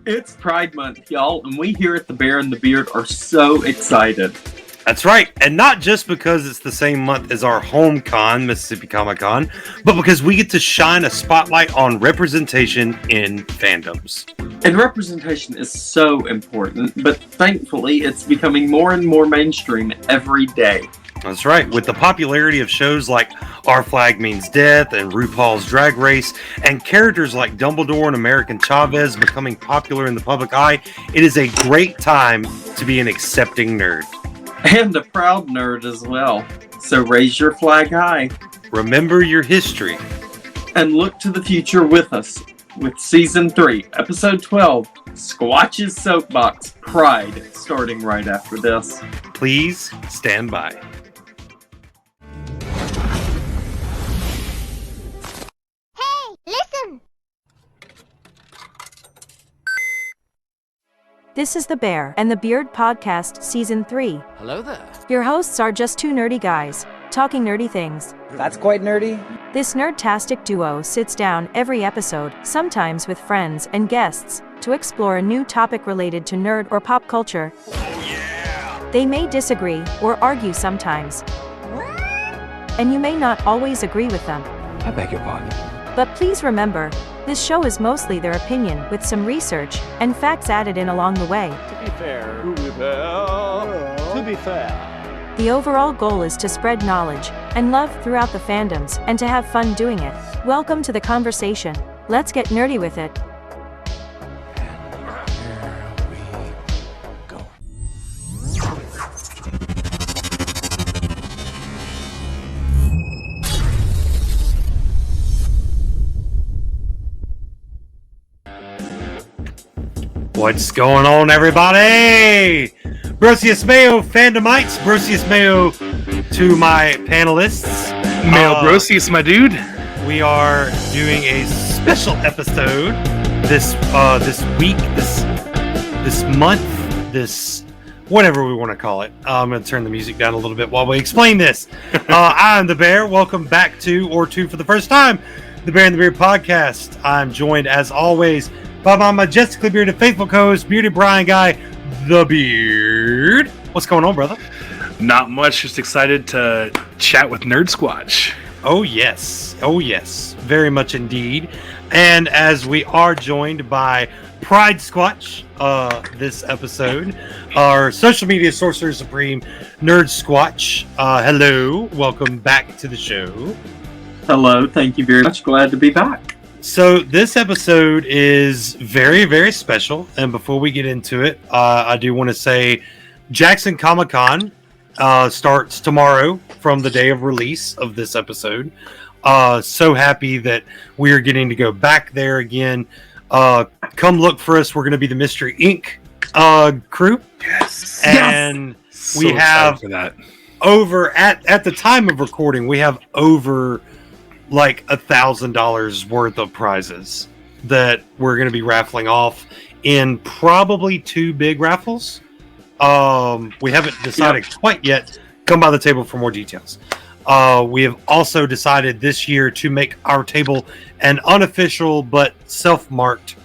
It's Pride Month, y'all, and we here at the Bear and the Beard are so excited. That's right, and not just because it's the same month as our home con, Mississippi Comic Con, but because we get to shine a spotlight on representation in fandoms. And representation is so important, but thankfully it's becoming more and more mainstream every day. That's right, with the popularity of shows like Our Flag Means Death and RuPaul's Drag Race, and characters like Dumbledore and American Chavez becoming popular in the public eye, it is a great time to be an accepting nerd. And a proud nerd as well. So raise your flag high. Remember your history. And look to the future with us. With Season 3, Episode 12, Squatch's Soapbox, Pride, starting right after this. Please stand by. Hey, listen! This is the Bear and the Beard Podcast Season 3. Hello there. Your hosts are just two nerdy guys, talking nerdy things. That's quite nerdy. This nerdtastic duo sits down every episode, sometimes with friends and guests, to explore a new topic related to nerd or pop culture. Oh yeah! They may disagree or argue sometimes, and you may not always agree with them. I beg your pardon. But please remember, this show is mostly their opinion with some research and facts added in along the way. To be fair. The overall goal is to spread knowledge and love throughout the fandoms and to have fun doing it. Welcome to the conversation. Let's get nerdy with it. Here we go. What's going on, everybody? Brosius Mayo, Fandomites. Brosius Mayo to my panelists. Mayo Brosius, my dude. We are doing a special episode this week, this month, this whatever we want to call it. I'm going to turn the music down a little bit while we explain this. I'm the Bear. Welcome back to for the first time, the Bear and the Beard podcast. I'm joined, as always, by my majestically bearded faithful co-host, Bearded Brian Guy, the Beard. What's going on, brother? Not much. Just excited to chat with Nerdsquatch. Oh, yes. Oh, yes. Very much indeed. And as we are joined by Squatch this episode, our social media sorcerer supreme, Nerdsquatch. Hello. Welcome back to the show. Hello, thank you very much. Glad to be back. So this episode is very, very special. And before we get into it, I do want to say Jackson Comic-Con starts tomorrow from the day of release of this episode. So happy that we are getting to go back there again. Come look for us. We're going to be the Mystery Inc. Crew. Yes. And So we have for that. over at the time of recording, we have over like $1,000 worth of prizes that we're going to be raffling off in probably 2 big raffles. We haven't decided quite yet. Come by the table for more details. We have also decided this year to make our table an unofficial but self-marked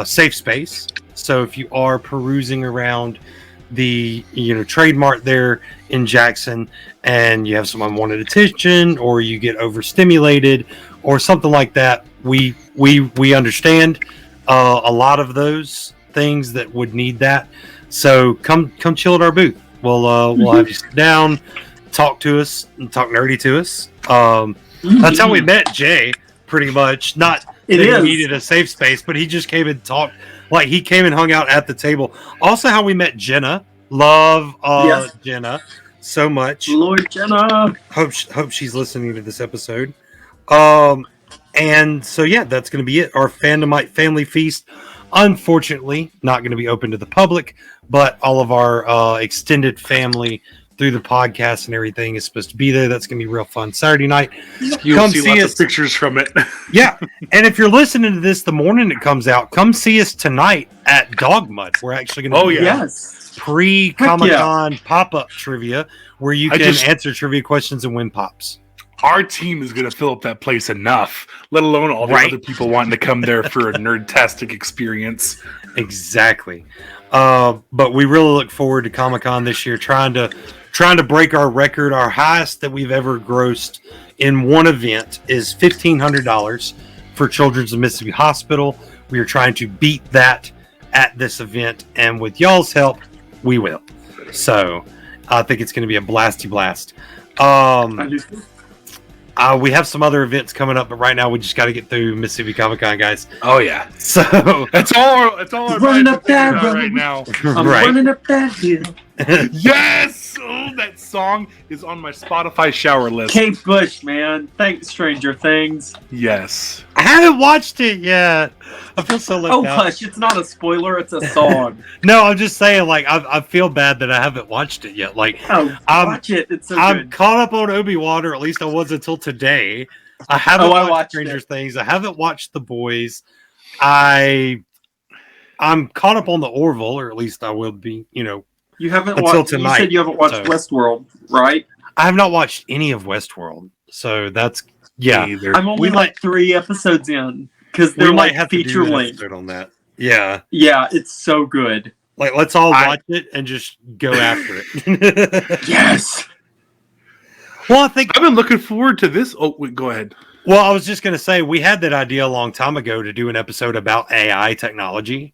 safe space. So if you are perusing around the trade mart there in Jackson and you have some unwanted attention or you get overstimulated or something like that, we understand a lot of those things that would need that. So come chill at our booth. We'll have you sit down, talk to us, and talk nerdy to us. That's how we met Jay, pretty much. Not that he needed a safe space, but he just came and talked. Like, he came and hung out at the table. Also, how we met Jenna. Love Jenna so much. Lord Jenna. Hope she's listening to this episode. And so, yeah, that's going to be it. Our Fandomite Family Feast. Unfortunately, not going to be open to the public, but all of our extended family through the podcast and everything is supposed to be there. That's going to be real fun. Saturday night. You'll see lots of pictures from it. Yeah. And if you're listening to this the morning it comes out, come see us tonight at Dogmud. We're actually going to pre-Comic-Con pop-up trivia where you can answer trivia questions and win pops. our team is going to fill up that place enough, let alone all the other people wanting to come there for a nerdtastic experience. Exactly. But we really look forward to Comic-Con this year, trying to break our record. Our highest that we've ever grossed in one event is $1,500 for Children's of Mississippi Hospital. We are trying to beat that at this event, and with y'all's help, we will. So I think it's going to be a blasty blast. We have some other events coming up, but right now we just got to get through Mississippi Comic-Con, guys. Oh yeah. So That's all our Running minds up are that thinking about road. right now. I'm running up that hill. Yes! Oh, that song is on my Spotify shower list. Kate Bush, man. Thanks, Stranger Things. Yes. I haven't watched it yet. I feel so left Oh, out. hush. It's not a spoiler. It's a song. No, I'm just saying, like, I feel bad that I haven't watched it yet. Like, Oh, watch it. It's so I'm good. caught up on Obi-Wan, or at least I was until today. I haven't I watched watched Stranger it. Things. I haven't watched The Boys. I'm caught up on the Orville, or at least I will be, You haven't until watched. tonight, You said you haven't watched so. Westworld, right? I have not watched any of Westworld. So that's, yeah. Me either. I'm only We like 3 episodes in because We they're might like have to feature do an length. episode on that. Yeah. Yeah, it's so good. Like, let's all watch it and just go after it. Yes. Well, I think I've been looking forward to this. Oh, wait, go ahead. Well, I was just going to say, we had that idea a long time ago to do an episode about AI technology,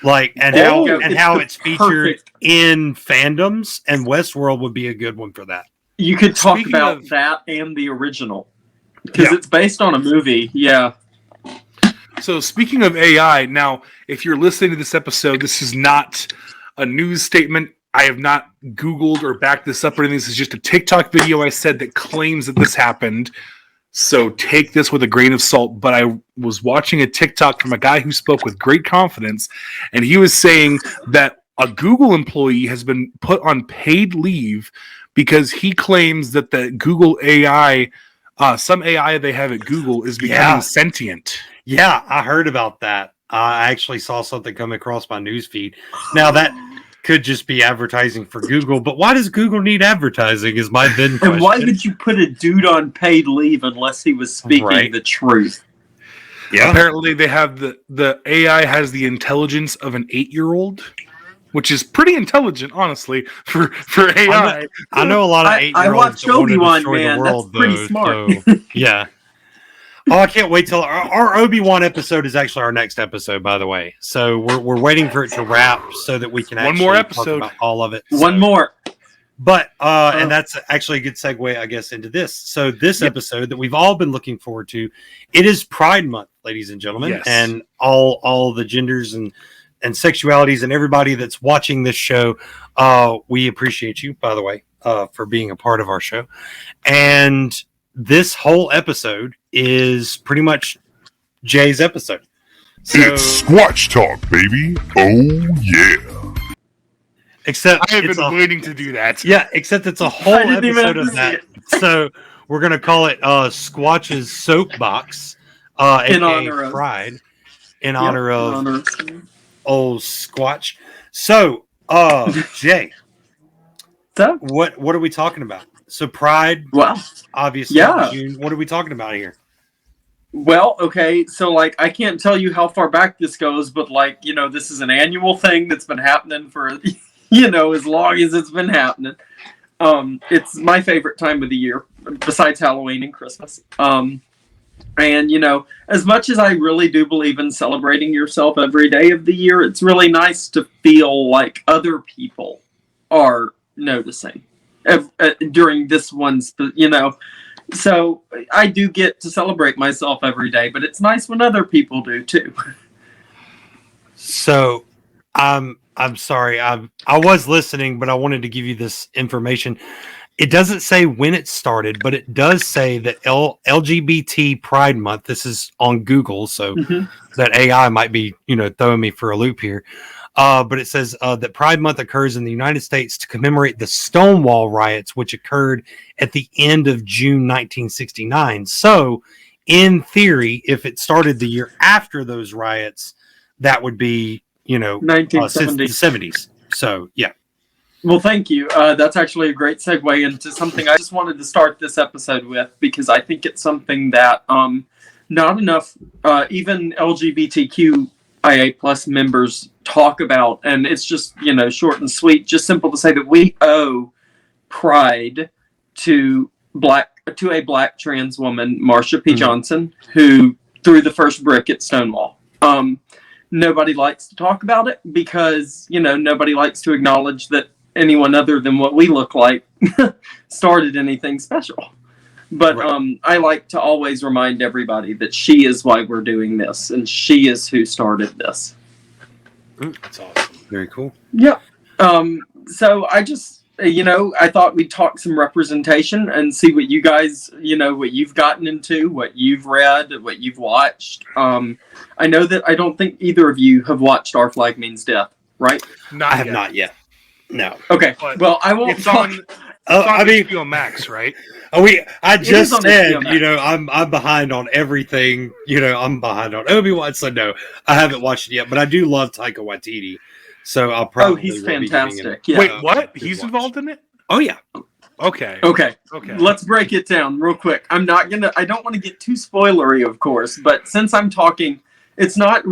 like, and how it's featured perfect. in fandoms, and Westworld would be a good one for that. You could talk Speaking about of- that and the original because Yeah. it's based on a movie. Yeah. So speaking of AI, now, if you're listening to this episode, this is not a news statement. I have not Googled or backed this up or anything. This is just a TikTok video I said that claims that this happened. So take this with a grain of salt. But I was watching a TikTok from a guy who spoke with great confidence, and he was saying that a Google employee has been put on paid leave because he claims that the Google AI, some AI they have at Google, is becoming sentient. Yeah, I heard about that. I actually saw something come across my news feed. Now, that could just be advertising for Google, but why does Google need advertising is my then question. And why would you put a dude on paid leave unless he was speaking Right. the truth? Yeah. Apparently, they have the AI has the intelligence of an 8-year-old, which is pretty intelligent, honestly, for AI. I know a lot of I 8-year-olds watched that want to Obi-Wan, destroy man. the world, That's pretty though, smart. so, yeah. Oh, I can't wait till our Obi-Wan episode is actually our next episode, by the way. So we're waiting for it to wrap so that we can One actually more talk episode. about all of it. One So- more. But and that's actually a good segue, I guess, into this. So this episode that we've all been looking forward to, it is Pride Month, ladies and gentlemen, Yes. and all the genders and sexualities and everybody that's watching this show. We appreciate you, by the way, for being a part of our show. And this whole episode is pretty much Jay's episode. So, It's Squatch Talk, baby. Oh, yeah. except I have it's been a, waiting to do that. yeah, except it's a whole I didn't even episode have of to that. see So we're gonna call it Squatch's Soapbox, In aka honor of- Pride, in Yep, honor of honor of- old Squatch. So, Jay, So, what are we talking about? So Pride, well, obviously, Yeah. June. What are we talking about here? well, okay. So, like, I can't tell you how far back this goes, but, like, you know, this is an annual thing that's been happening for, you know, as long as it's been happening. It's my favorite time of the year, besides Halloween and Christmas. And, you know, as much as I really do believe in celebrating yourself every day of the year, it's really nice to feel like other people are noticing during this one's, you know. So I do get to celebrate myself every day, but it's nice when other people do too. So, I'm sorry. I was listening, but I wanted to give you this information. It doesn't say when it started, but it does say that LGBT Pride Month. This is on Google, so that AI might be, you know, throwing me for a loop here. But it says that Pride Month occurs in the United States to commemorate the Stonewall riots, which occurred at the end of June 1969. So, in theory, if it started the year after those riots, that would be, you know, since 1970. the 70s. So, yeah. Well, thank you. That's actually a great segue into something I just wanted to start this episode with, because I think it's something that not enough, even LGBTQIA plus members talk about, and it's just, short and sweet, just simple to say that we owe pride to a black trans woman, Marsha P. Johnson, who threw the first brick at Stonewall. Nobody likes to talk about it because, nobody likes to acknowledge that anyone other than what we look like started anything special. But I like to always remind everybody that she is why we're doing this, and she is who started this. That's awesome. Very cool. Yeah. So I just, I thought we'd talk some representation and see what you guys, what you've gotten into, what you've read, what you've watched. I know that I don't think either of you have watched Our Flag Means Death, right? I have not yet. No. Okay. But well, I won't it's talk. on HBO Max, right? I just on said, HBO Max. I'm behind on everything. I'm behind on Obi-Wan, so no, I haven't watched it yet. But I do love Taika Waititi, so I'll probably. He's will be giving fantastic. it, Yeah. Wait, what? good He's watch. involved in it? Oh yeah. Okay. Okay. Okay. Let's break it down real quick. I don't want to get too spoilery, of course, but since I'm talking, it's not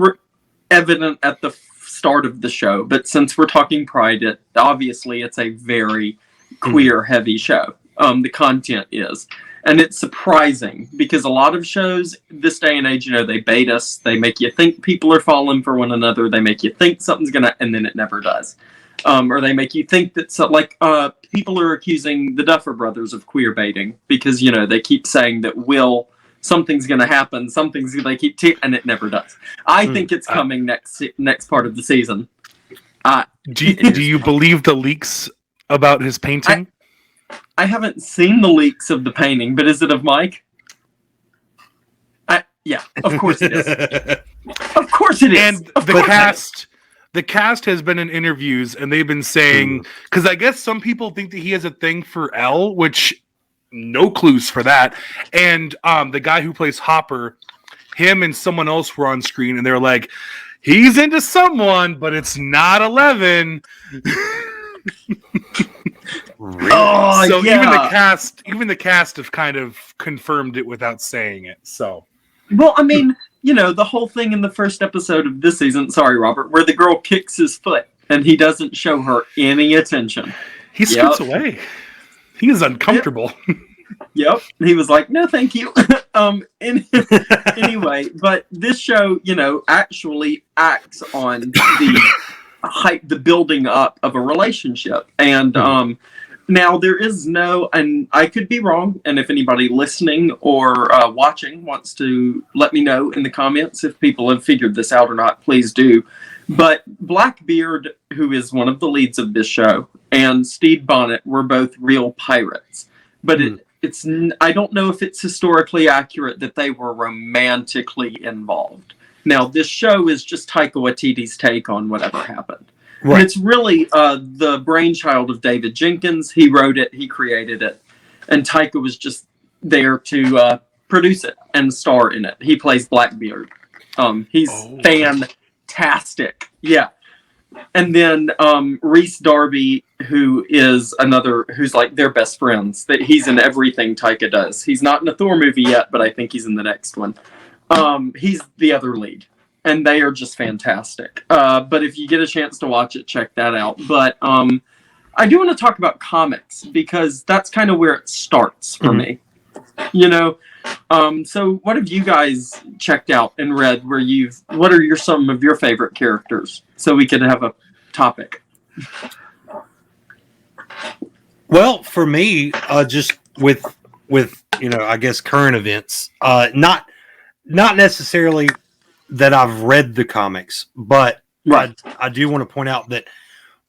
evident at the start of the show, but since we're talking Pride, obviously it's a very queer-heavy show. The content is. And it's surprising, because a lot of shows this day and age, they bait us. They make you think people are falling for one another. They make you think something's going to, and then it never does. Or they make you think that, people are accusing the Duffer Brothers of queer baiting, because, they keep saying that something's going to happen, they keep and it never does. I think it's coming next part of the season. Do you believe the leaks about his painting? I haven't seen the leaks of the painting, but is it of Mike? Yeah, of course it is. Of course it is. And the cast has been in interviews, and they've been saying, because I guess some people think that he has a thing for Elle, which no clues for that. And the guy who plays Hopper, him and someone else were on screen, and they're like, he's into someone, but it's not 11. Really? Oh, So yeah. even the cast have kind of confirmed it without saying it. So, Well, I mean, the whole thing in the first episode of this season, sorry, Robert, where the girl kicks his foot and he doesn't show her any attention. he scoots away. He is uncomfortable. Yep. He was like, no, thank you. Anyway, but this show, actually acts on the building up of a relationship. And now there is and I could be wrong, and if anybody listening or watching wants to let me know in the comments if people have figured this out or not, please do. But Blackbeard, who is one of the leads of this show, and Stede Bonnet were both real pirates. But I don't know if it's historically accurate that they were romantically involved. Now, this show is just Taika Waititi's take on whatever happened. Right. And it's really the brainchild of David Jenkins. He wrote it, he created it, and Taika was just there to produce it and star in it. He plays Blackbeard. He's fantastic. Yeah. And then Rhys Darby, who's like their best friends. That he's in everything Taika does. He's not in a Thor movie yet, but I think he's in the next one. He's the other lead, and they are just fantastic. But if you get a chance to watch it, check that out. But I do want to talk about comics, because that's kind of where it starts for me. So what have you guys checked out and read what are some of your favorite characters, so we could have a topic? Well, for me, just with I guess current events, not necessarily that I've read the comics, but Right. I do want to point out that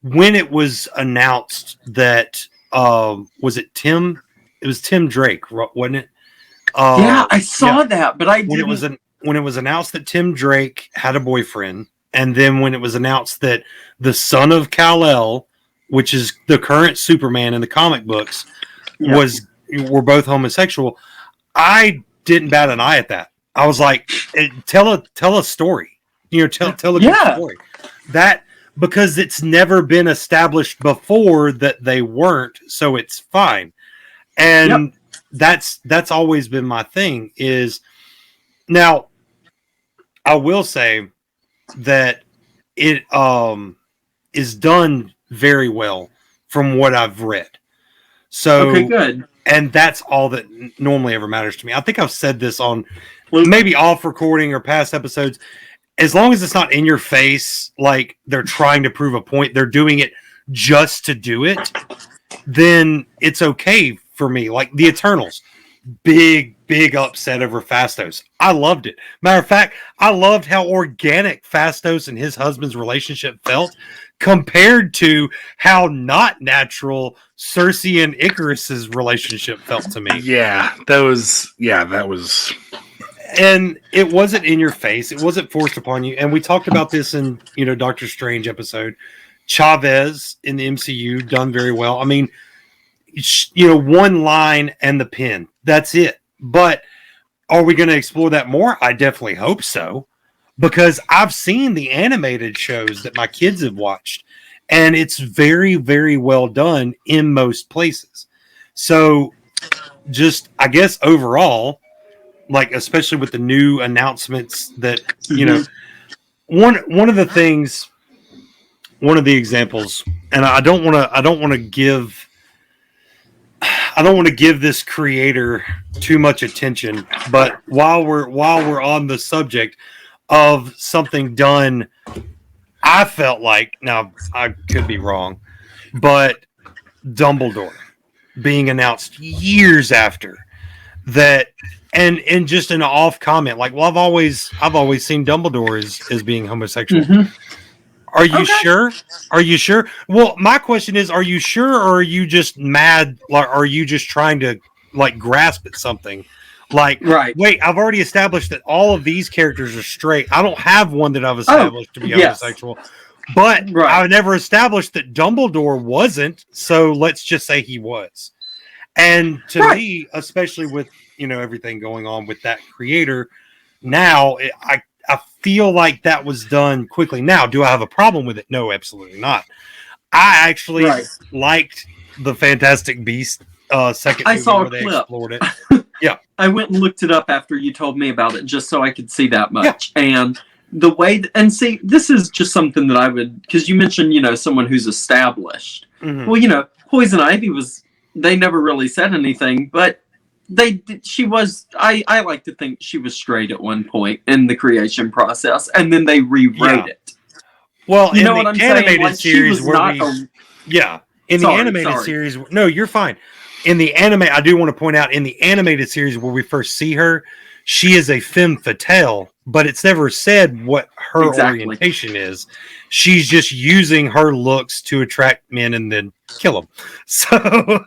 when it was announced that was it Tim? It was Tim Drake, wasn't it? Yeah, I saw that, but I didn't. When it was announced that Tim Drake had a boyfriend, and then when it was announced that the son of Kal-El, which is the current Superman in the comic books, were both homosexual, I didn't bat an eye at that. I was like, tell a story. Tell a good story. because it's never been established before that they weren't, so it's fine. And that's always been my thing. Is now I will say that it is done very well from what I've read. So Okay, good. And that's all that normally ever matters to me. I think I've said this on maybe off recording or past episodes. As long as it's not in your face, like they're trying to prove a point, they're doing it just to do it, then it's okay for me. Like the Eternals, big upset over Phastos. I loved it. Matter of fact, I loved how organic Phastos and his husband's relationship felt compared to how not natural Cersei and Icarus's relationship felt to me. Yeah, that was. And it wasn't in your face. It wasn't forced upon you. And we talked about this in, Doctor Strange episode. Chavez in the MCU done very well. I mean, one line and the pin. That's it. But are we going to explore that more? I definitely hope so. Because I've seen the animated shows that my kids have watched. And it's very, very well done in most places. So just, I guess, overall, like, especially with the new announcements that, one of the things, one of the examples, and I don't want to give this creator too much attention, but while we're on the subject of something done, I felt like, now I could be wrong, but Dumbledore being announced years after that, and just an off comment, like, well, I've always seen Dumbledore as being homosexual. Mm-hmm. Are you sure? Are you sure? Well, my question is, are you sure, or are you just mad? Like, are you just trying to grasp at something? Like, right. Wait, I've already established that all of these characters are straight. I don't have one that I've established to be homosexual. But I've never established that Dumbledore wasn't, so let's just say he was. And to me, especially with, everything going on with that creator, now I feel like that was done quickly. Now, do I have a problem with it? No, absolutely not. I actually liked the Fantastic Beasts second movie where they explored it. Yeah. I went and looked it up after you told me about it just so I could see that much. Yeah. And the way, see, this is just something that I would, because you mentioned, someone who's established. Mm-hmm. Well, Poison Ivy they never really said anything, but I like to think she was straight at one point in the creation process, and then they rewrote it. Well, in the animated series in the animated series, no, you're fine. In the anime, I do want to point out, in the animated series where we first see her, she is a femme fatale, but it's never said what her orientation is. She's just using her looks to attract men and then kill them. So,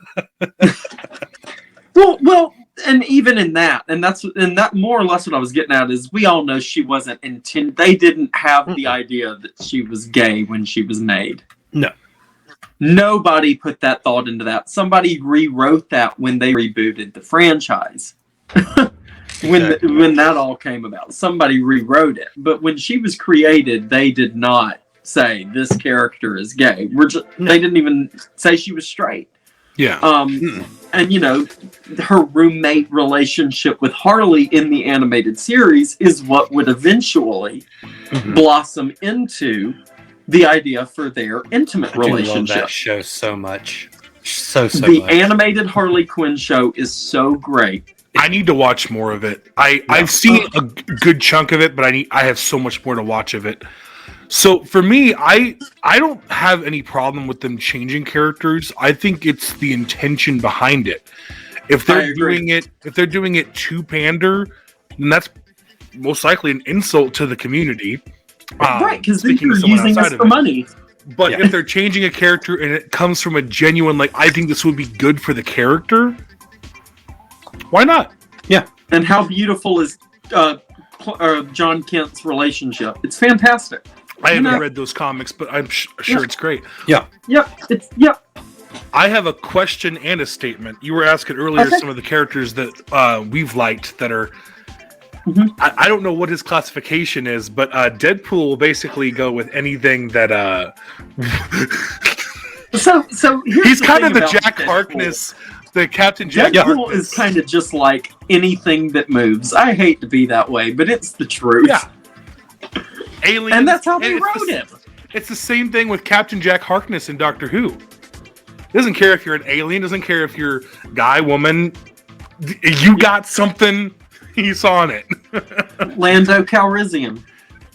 well, and even in that, and that more or less what I was getting at is, we all know she wasn't intended. They didn't have the idea that she was gay when she was made. No. Nobody put that thought into that. Somebody rewrote that when they rebooted the franchise. When that all came about, somebody rewrote it. But when she was created, they did not say this character is gay. They didn't even say she was straight. Yeah. And her roommate relationship with Harley in the animated series is what would eventually blossom into the idea for their intimate relationship. I love that show so much. So the much. Animated Harley Quinn show is so great. I need to watch more of it. I've seen a good chunk of it, but I have so much more to watch of it. So for me, I don't have any problem with them changing characters. I think it's the intention behind it. If they're doing it to pander, then that's most likely an insult to the community. Right, because they're using us for money. But if they're changing a character and it comes from a genuine, I think this would be good for the character, why not? Yeah. And how beautiful is John Kent's relationship? It's fantastic. I haven't read those comics, but I'm sure it's great. Yeah. Yep. I have a question and a statement. You were asking earlier some of the characters that we've liked that are I don't know what his classification is, but Deadpool will basically go with anything that So here's he's the kind thing of the about Jack Deadpool. Harkness, the Captain Jack Deadpool Harkness. is kind of just like anything that moves. I hate to be that way, but it's the truth. Yeah. Aliens, And that's how they and wrote it's him. It's the same thing with Captain Jack Harkness in Doctor Who. Doesn't care if you're an alien, doesn't care if you're guy, woman. You got something, he's on it. Lando Calrissian.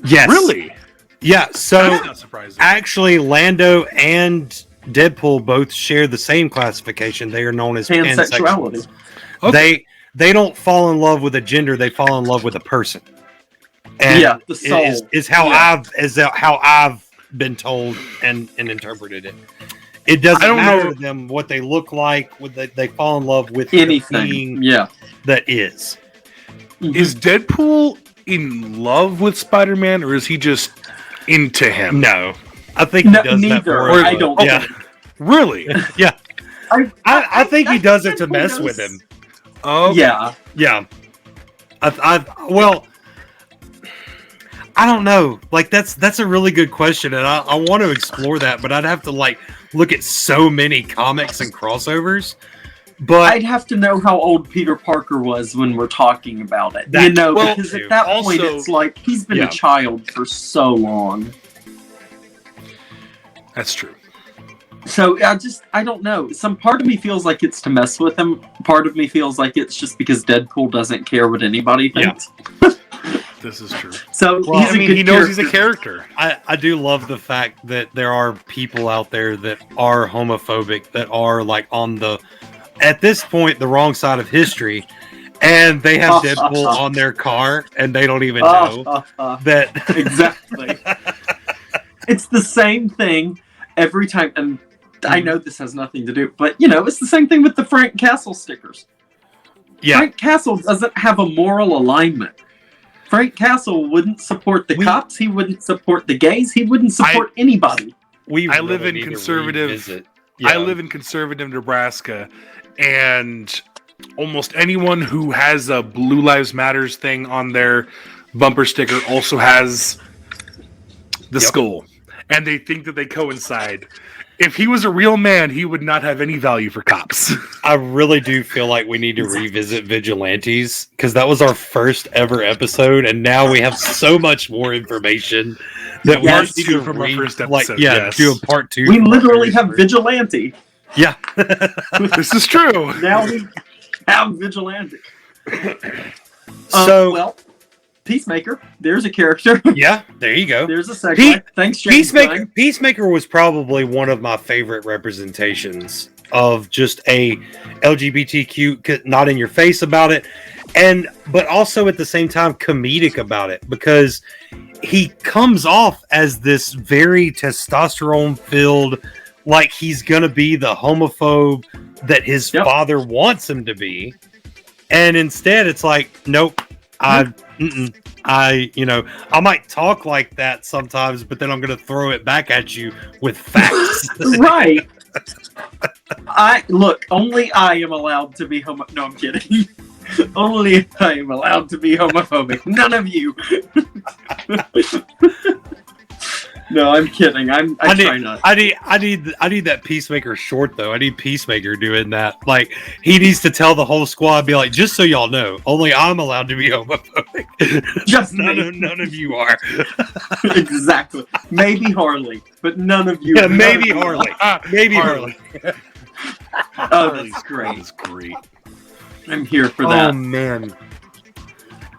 Yes. Really? Yeah. So That's not surprising. actually, Lando and Deadpool both share the same classification. They are known as Pansexuality. pansexuals. Okay. They don't fall in love with a gender; they fall in love with a person. And Yeah, the soul. is how I've been told and interpreted it. It doesn't I don't matter know. to them what they look like. They fall in love with the Anything. being Yeah. that is. Is Deadpool in love with Spider-Man, or is he just into him? No, I think No, he does that neither. for. I don't Yeah, think. Really? yeah. I think he does it to Deadpool mess knows- with him. Oh, Yeah. Yeah. Well, I don't know. Like that's a really good question, and I want to explore that, but I'd have to like look at so many comics and crossovers. But I'd have to know how old Peter Parker was when we're talking about it. That- well, because at that point also- it's like he's been Yeah. a child for so long. that's true. So I don't know. Some part of me feels like it's to mess with him. Part of me feels like it's just because Deadpool doesn't care what anybody Yeah. thinks. This is true. So Well, he's I a mean, good he knows he's a character. I do love the fact that there are people out there that are homophobic, that are like on the, at this point, the wrong side of history, and they have Deadpool on their car and they don't even know that. Exactly. It's the same thing every time, and I know this has nothing to do, but it's the same thing with the Frank Castle stickers. Yeah, Frank Castle doesn't have a moral alignment. Frank Castle wouldn't support the cops. He wouldn't support the gays. He wouldn't support anybody. I live in conservative. I live in conservative Nebraska, and almost anyone who has a Blue Lives Matters thing on their bumper sticker also has the skull, and they think that they coincide. If he was a real man, he would not have any value for cops. I really do feel like we need to revisit Vigilantes because that was our first ever episode, and now we have so much more information that we Yes. need to From our first episode, yes. do a part two. We from our literally very have first- Vigilante. Yeah. This is true. Now we have Vigilante. So well, Peacemaker. There's a character. yeah, there you go. There's a segue. Thanks, James Gunn. Peacemaker was probably one of my favorite representations of just a LGBTQ, not in your face about it, but also at the same time comedic about it, because he comes off as this very testosterone filled, like he's gonna be the homophobe that his father wants him to be, and instead it's like, nope, I might talk like that sometimes, but then I'm going to throw it back at you with facts. Right. Only I am allowed to be homo. No, I'm kidding. Only I am allowed to be homophobic. None of you. No, I'm kidding. I try not. I need that Peacemaker short though. I need Peacemaker doing that. Like he needs to tell the whole squad, be like, just so y'all know, only I'm allowed to be homophobic. Just none of you are. Exactly. Maybe Harley, but none of you. Yeah, maybe Harley. Maybe Harley. Oh, that's great. That's great. I'm here for that. Oh man.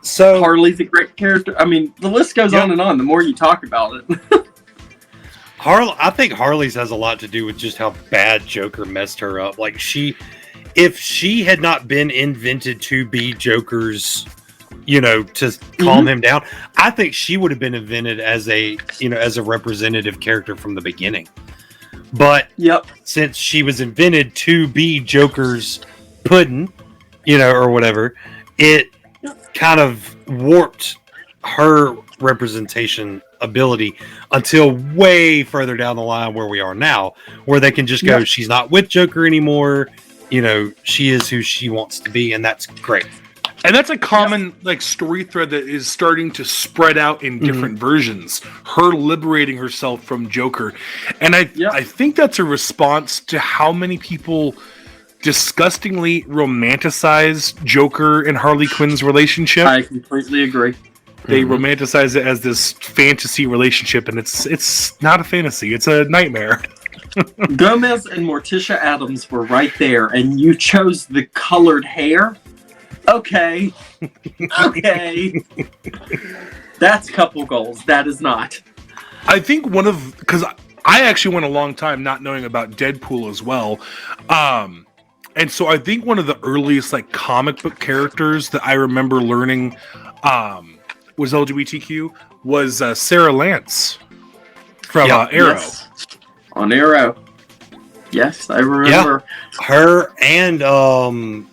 So Harley's a great character. I mean, the list goes on and on. The more you talk about it. I think Harley's has a lot to do with just how bad Joker messed her up. Like if she had not been invented to be Joker's, to calm him down, I think she would have been invented as a representative character from the beginning. But since she was invented to be Joker's pudding, or whatever, it kind of warped her representation ability until way further down the line where we are now, where they can just go, she's not with Joker anymore, she is who she wants to be, and that's great. And that's a common like story thread that is starting to spread out in different versions. Her liberating herself from Joker. And I think that's a response to how many people disgustingly romanticize Joker and Harley Quinn's relationship. I completely agree. They romanticize it as this fantasy relationship, and it's not a fantasy. It's a nightmare. Gomez and Morticia Addams were right there, and you chose the colored hair? Okay. Okay. That's couple goals. That is not. I think because I actually went a long time not knowing about Deadpool as well. And so I think one of the earliest like comic book characters that I remember learning was LGBTQ was Sarah Lance from Arrow. Yes. On Arrow. Yes, I remember. Yeah. Her and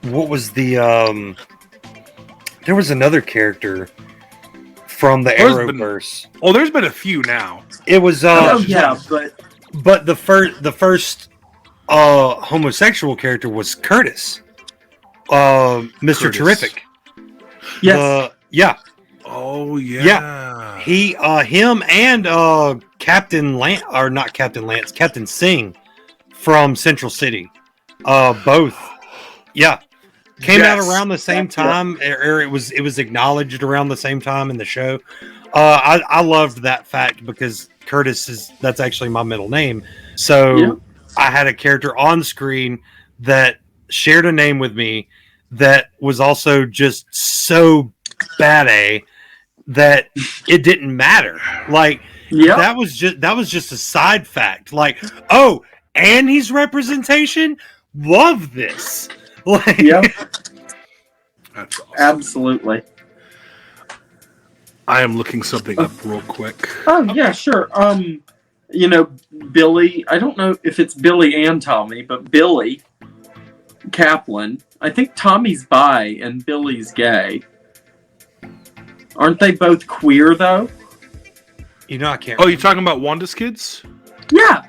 what was the there was another character from the Arrowverse. There's been a few now. It was but the first homosexual character was Curtis. Mr. Terrific. Yes. Oh yeah. Yeah. He him and Captain Lance, or not Captain Lance, Captain Singh from Central City. Both. Yeah. Came out around the same time, or it was acknowledged around the same time in the show. I loved that fact because Curtis that's actually my middle name. So I had a character on screen that shared a name with me that was also just so bad that it didn't matter. Like that was just a side fact. Like, oh, and he's representation. Love this. Like, That's awesome. Absolutely. I am looking something up real quick. Oh yeah, sure. Billy. I don't know if it's Billy and Tommy, but Billy Kaplan. I think Tommy's bi and Billy's gay. Aren't they both queer though? I can't. Oh, you're talking about Wanda's kids? Yeah.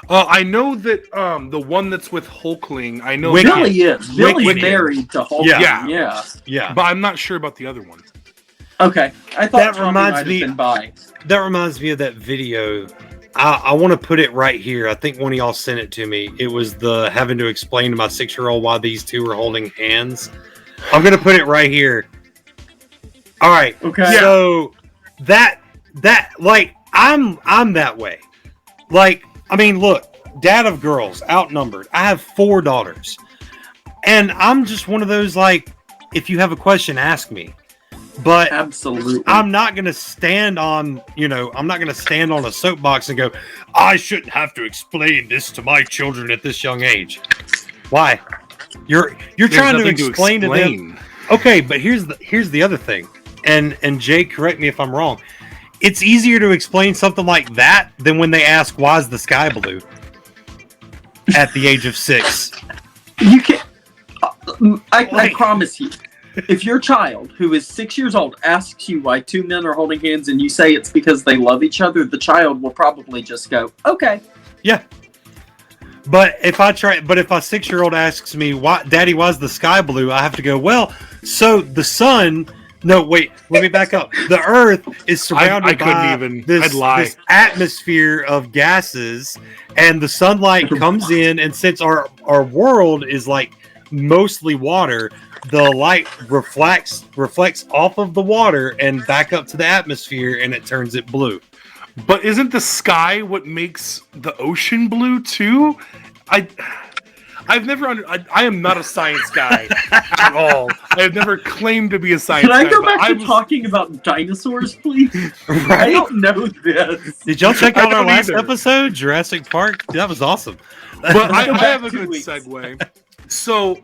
I know that the one that's with Hulkling. I know Billy is. Billy's Wicked. married to Hulkling. Yeah. But I'm not sure about the other one. Okay, I thought That Tommy reminds might have me- been bi. That reminds me of that video. I want to put it right here. I think one of y'all sent it to me. It was the having to explain to my 6-year-old why these two were holding hands. I'm gonna put it right here. All right. Okay. So that like I'm that way. Like, I mean, look, dad of girls, outnumbered. I have 4 daughters, and I'm just one of those like, if you have a question, ask me. But Absolutely. I'm not going to stand on, I'm not going to stand on a soapbox and go, I shouldn't have to explain this to my children at this young age. Why? You're trying to explain to them. Okay, but here's the other thing. And Jay, correct me if I'm wrong. It's easier to explain something like that than when they ask, why is the sky blue? At the age of 6. You can. I promise you, if your child who is 6 years old asks you why 2 men are holding hands and you say it's because they love each other, the child will probably just go, "Okay." Yeah. But if a 6-year-old asks me, "Why, Daddy, why's the sky blue?" I have to go, "Well, so the sun." No, wait. Let me back up. The Earth is surrounded by this atmosphere of gases, and the sunlight comes in, and since our world is like mostly water, the light reflects off of the water and back up to the atmosphere, and it turns it blue. But isn't the sky what makes the ocean blue too? I've never I am not a science guy at all. I have never claimed to be a science guy. Can I go back to talking about dinosaurs, please? Right? I don't know this. Did y'all check out our last either. episode, Jurassic Park? That was awesome. But I have a 2 good weeks. segue. So,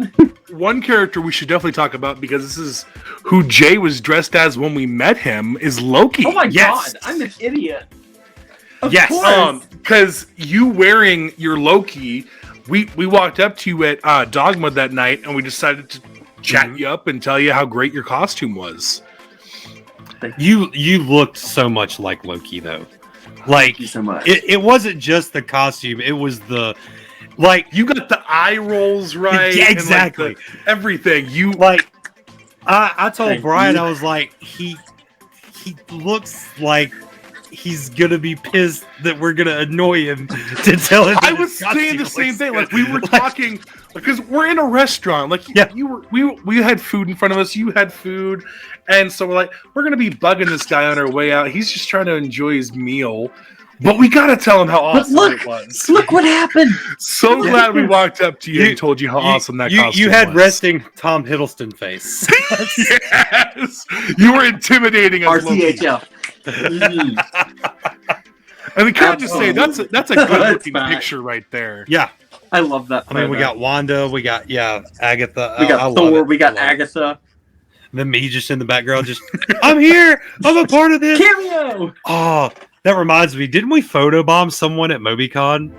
one character we should definitely talk about, because this is who Jay was dressed as when we met him, is Loki. Oh my Yes. god, I'm an idiot. Of Yes. course. Because you wearing your Loki, we walked up to you at Dogma that night, and we decided to chat you up and tell you how great your costume was. You looked so much like Loki, though. Like, Thank you so much. it wasn't just the costume; it was the Like, You got the eye rolls right. Yeah, and, exactly. like, everything. You like, I told Thank Brian, you. I was like, he looks like he's gonna be pissed that we're gonna annoy him to tell him. I was saying the same thing. Like we were talking because we're in a restaurant. Like Yeah. we had food in front of us. You had food, and so we're like, we're gonna be bugging this guy on our way out. He's just trying to enjoy his meal, but we gotta tell him how awesome it was. Look what happened. So glad we walked up to you and told you how awesome that costume you had was. resting Tom Hiddleston face. Yes, you were intimidating us. Loki. RTHF. And we can't just say that's a good looking fine. picture right there. Yeah, I love that. I mean, we got Wanda, we got Agatha, we I got love Thor, it. we got I love it. Agatha. Then me just in the background, just I'm here, I'm a part of this. Cameo. Oh, that reminds me, didn't we photobomb someone at MobyCon?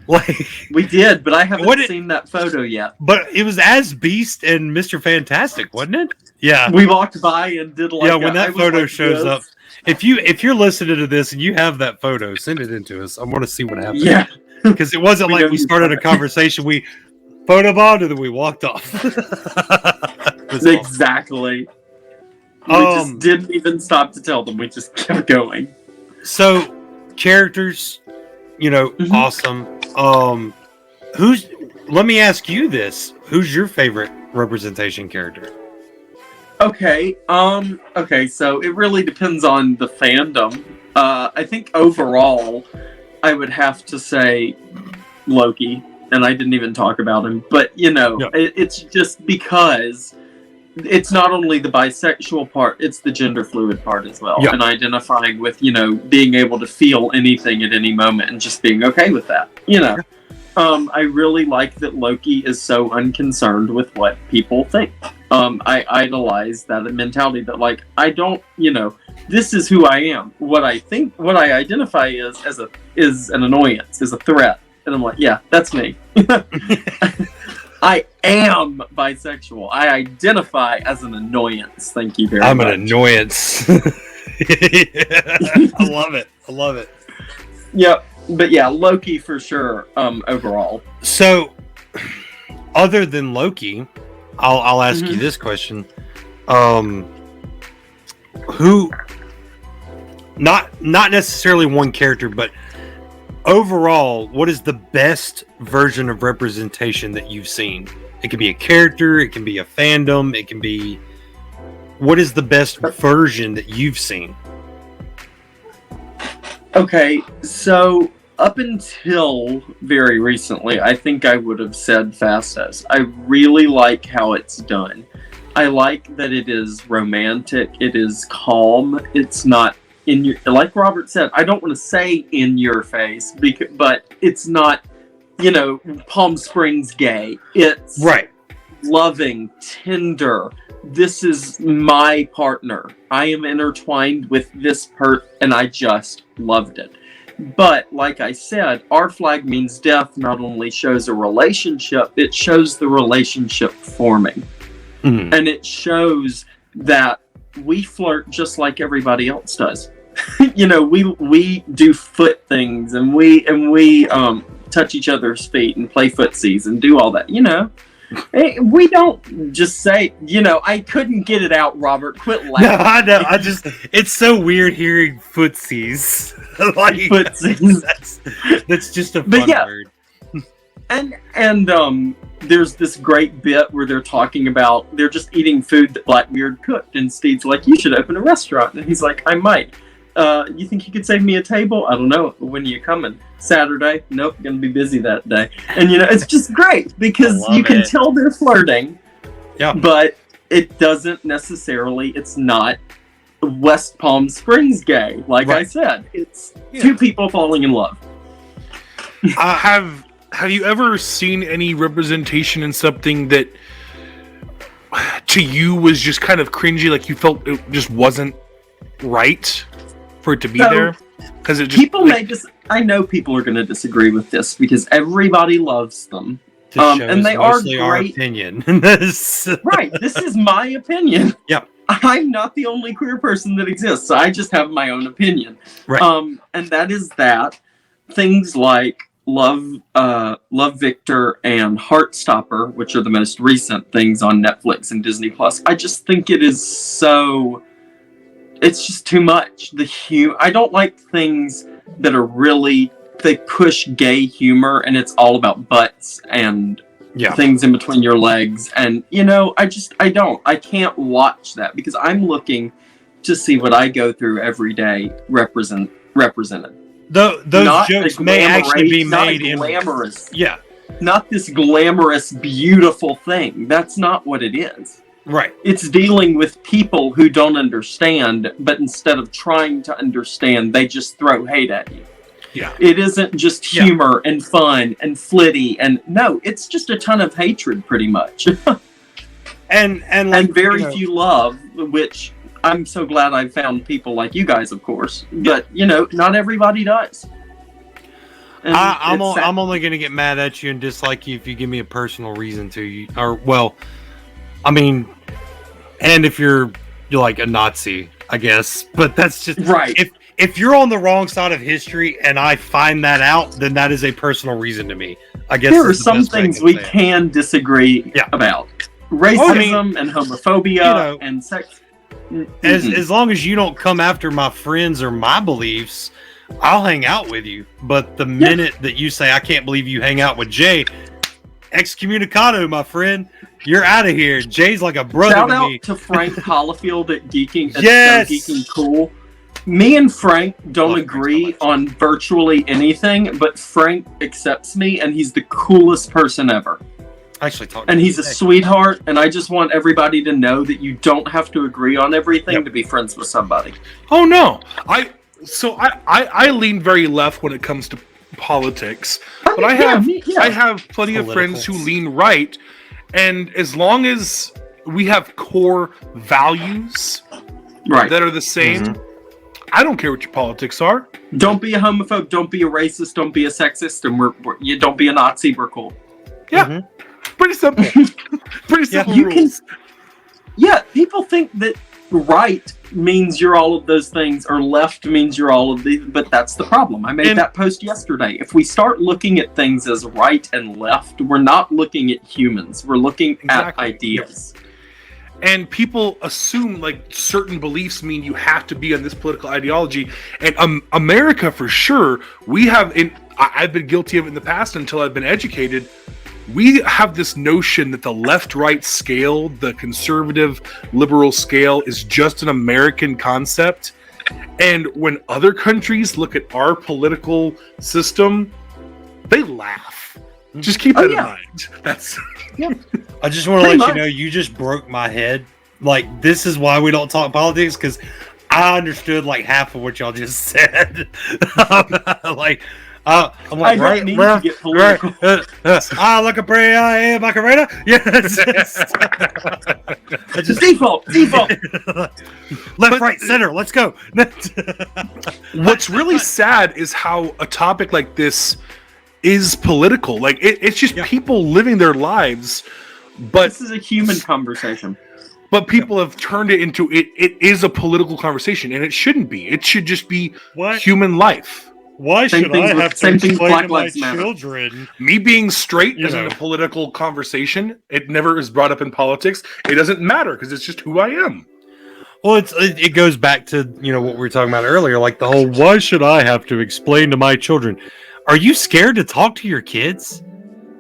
Like, We did, but I haven't What did- seen that photo yet. but it was as Beast and Mr. Fantastic, wasn't it? Yeah. We walked by and did like Yeah, when that I was photo like shows this. up, if you're listening to this and you have that photo, send it in to us. I want to see what happens. Yeah, Because it wasn't We like don't we use started a photo. conversation, we photobombed and then we walked off. It was awesome. exactly. We Um, just didn't even stop to tell them. We just kept going. So characters, Mhm. awesome. Let me ask you this. Who's your favorite representation character? Okay. Okay. So it really depends on the fandom. I think overall, I would have to say Loki, and I didn't even talk about him. But Yeah. it's just because it's not only the bisexual part; it's the gender fluid part as well, Yeah. and identifying with being able to feel anything at any moment and just being okay with that. I really like that Loki is so unconcerned with what people think. I idolize that mentality that, like, I don't, this is who I am. What I think, what I identify is an annoyance, is a threat. And I'm like, yeah, that's me. I am bisexual. I identify as an annoyance. Thank you very much. I'm an annoyance. I love it. I love it. Yep. But yeah, Loki for sure, overall. So, other than Loki, I'll ask you this question: who, not necessarily one character, but overall, what is the best version of representation that you've seen? It can be a character, it can be a fandom, it can be. What is the best version that you've seen? Okay, so up until very recently, I think I would have said Fastos. I really like how it's done. I like that it is romantic, it is calm, it's not in your, like Robert said, I don't want to say in your face, but it's not, Palm Springs gay. It's Right. loving, tender. This is my partner. I am intertwined with this and I just loved it. But like I said, Our Flag Means Death not only shows a relationship, it shows the relationship forming. Mhm. And it shows that we flirt just like everybody else does. We do foot things and we touch each other's feet and play footsies and do all that, We don't just say, I couldn't get it out, Robert. Quit No, laughing. I know. It's so weird hearing footsies. Like, Footsies. that's just a But fun yeah. word. And there's this great bit where they're talking about they're just eating food that Blackbeard cooked, and Steve's like, "You should open a restaurant," and he's like, "I might. You think you could save me a table? I don't know. When are you coming? Saturday? Nope, gonna be busy that day." And it's just great because I love you can it. tell they're flirting. Yeah. But it doesn't necessarily. It's not West Palm Springs gay. Like I Right. said, it's two people falling in love. Have you ever seen any representation in something that to you was just kind of cringy, like you felt it just wasn't right for it to be So, there? Because it just People may just. I know people are going to disagree with this because everybody loves them. This show and is they are mostly our great. opinion. Right. This is my opinion. Yep. I'm not the only queer person that exists. I just have my own opinion. Right. And that is that things like Love Victor and Heartstopper, which are the most recent things on Netflix and Disney Plus. I just think it is so. It's just too much. I don't like things that are really, they push gay humor and it's all about butts and things in between your legs. And, I can't watch that because I'm looking to see what I go through every day represented. Those Not jokes may actually be made in glamorous. Yeah. Not this glamorous, beautiful thing. That's not what it is. Right. It's dealing with people who don't understand, but instead of trying to understand, they just throw hate at you. Yeah. It isn't just humor and fun and flitty and no, it's just a ton of hatred pretty much. and very few love, which I'm so glad I found people like you guys, of course. But not everybody does. And I'm only going to get mad at you and dislike you if you give me a personal reason to. And if you're like a Nazi, I guess. But that's just right. If you're on the wrong side of history and I find that out, then that is a personal reason to me. I guess there are some things we can disagree about. Racism and homophobia and sex. As long as you don't come after my friends or my beliefs, I'll hang out with you. But the minute that you say, I can't believe you hang out with Jay, excommunicado, my friend. You're out of here. Jay's like a brother Shout to out me. to Frank Hollifield at Geeking. Yes! Geeking Cool. Me and Frank don't agree on virtually anything, but Frank accepts me, and he's the coolest person ever. Actually, and he's a sweetheart, and I just want everybody to know that you don't have to agree on everything to be friends with somebody. Oh no, I lean very left when it comes to politics, but I have plenty of friends who lean right, and as long as we have core values that are the same, I don't care what your politics are. Don't be a homophobe. Don't be a racist. Don't be a sexist, and you don't be a Nazi. We're cool. Yeah. Pretty simple. Pretty simple rules. People think that right means you're all of those things, or left means you're all of these, but that's the problem. I made that post yesterday. If we start looking at things as right and left, we're not looking at humans. We're looking at ideas. And people assume like certain beliefs mean you have to be on this political ideology. And America, for sure, I've been guilty of it in the past until I've been educated. We have this notion that the left-right scale, the conservative liberal scale, is just an American concept. And when other countries look at our political system, they laugh. Just keep that in mind. That's I just want to let you know, you just broke my head. Like, this is why we don't talk politics, because I understood like half of what y'all just said. I'm like, I don't need to get political. Look at Brea Macarena. Yes. Just default. Left, right, center. Let's go. What's really sad is how a topic like this is political. Like it's just people living their lives. But this is a human conversation. But people have turned it into it is a political conversation, and it shouldn't be. It should just be human life. Why should I have to explain to my children? Me being straight isn't a political conversation. It never is brought up in politics. It doesn't matter because it's just who I am. Well, it goes back to what we were talking about earlier, like the whole why should I have to explain to my children? Are you scared to talk to your kids?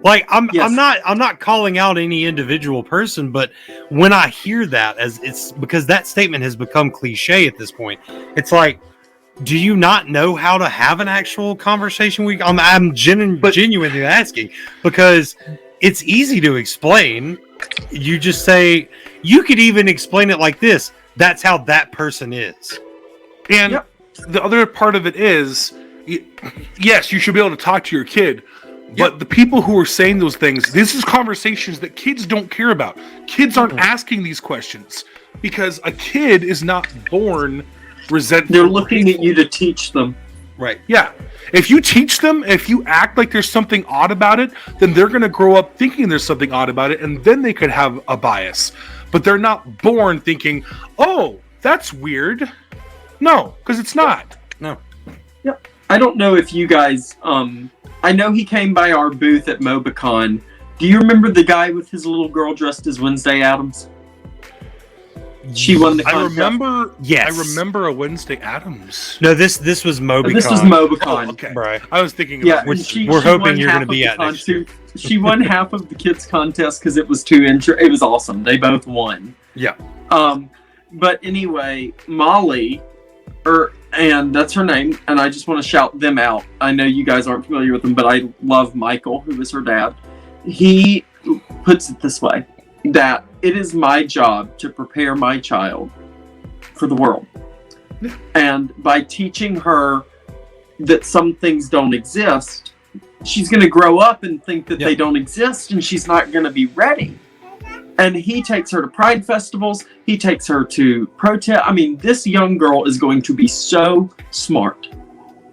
Like I'm not calling out any individual person, but when I hear that, as it's because that statement has become cliche at this point. It's like, do you not know how to have an actual conversation? I'm genuinely asking, because it's easy to explain. You just say, you could even explain it like this. That's how that person is. And the other part of it is, yes, you should be able to talk to your kid, but the people who are saying those things, this is conversations that kids don't care about. Kids aren't asking these questions because a kid is not born resentful. They're looking at you to teach them. Right. Yeah. If you teach them, if you act like there's something odd about it, then they're going to grow up thinking there's something odd about it, and then they could have a bias. But they're not born thinking, oh, that's weird. No, because it's not. No. Yep. I don't know if you guys I know he came by our booth at Mobicon. Do you remember the guy with his little girl dressed as Wednesday Addams? She won the I contest. remember. Yes. I remember a Wednesday Addams. No, this was Mobicon. This was Mobicon. Oh, okay. Right. I was thinking. Yeah, About and we're hoping won you're half gonna be of the at next year. She won half of the kids contest because it was it was awesome. They both won. Yeah. But anyway, Molly, and that's her name, and I just want to shout them out. I know you guys aren't familiar with them, but I love Michael, who is her dad. He puts it this way, that it is my job to prepare my child for the world. And by teaching her that some things don't exist, she's going to grow up and think that they don't exist, and she's not going to be ready. And he takes her to pride festivals. He takes her to protest. I mean, this young girl is going to be so smart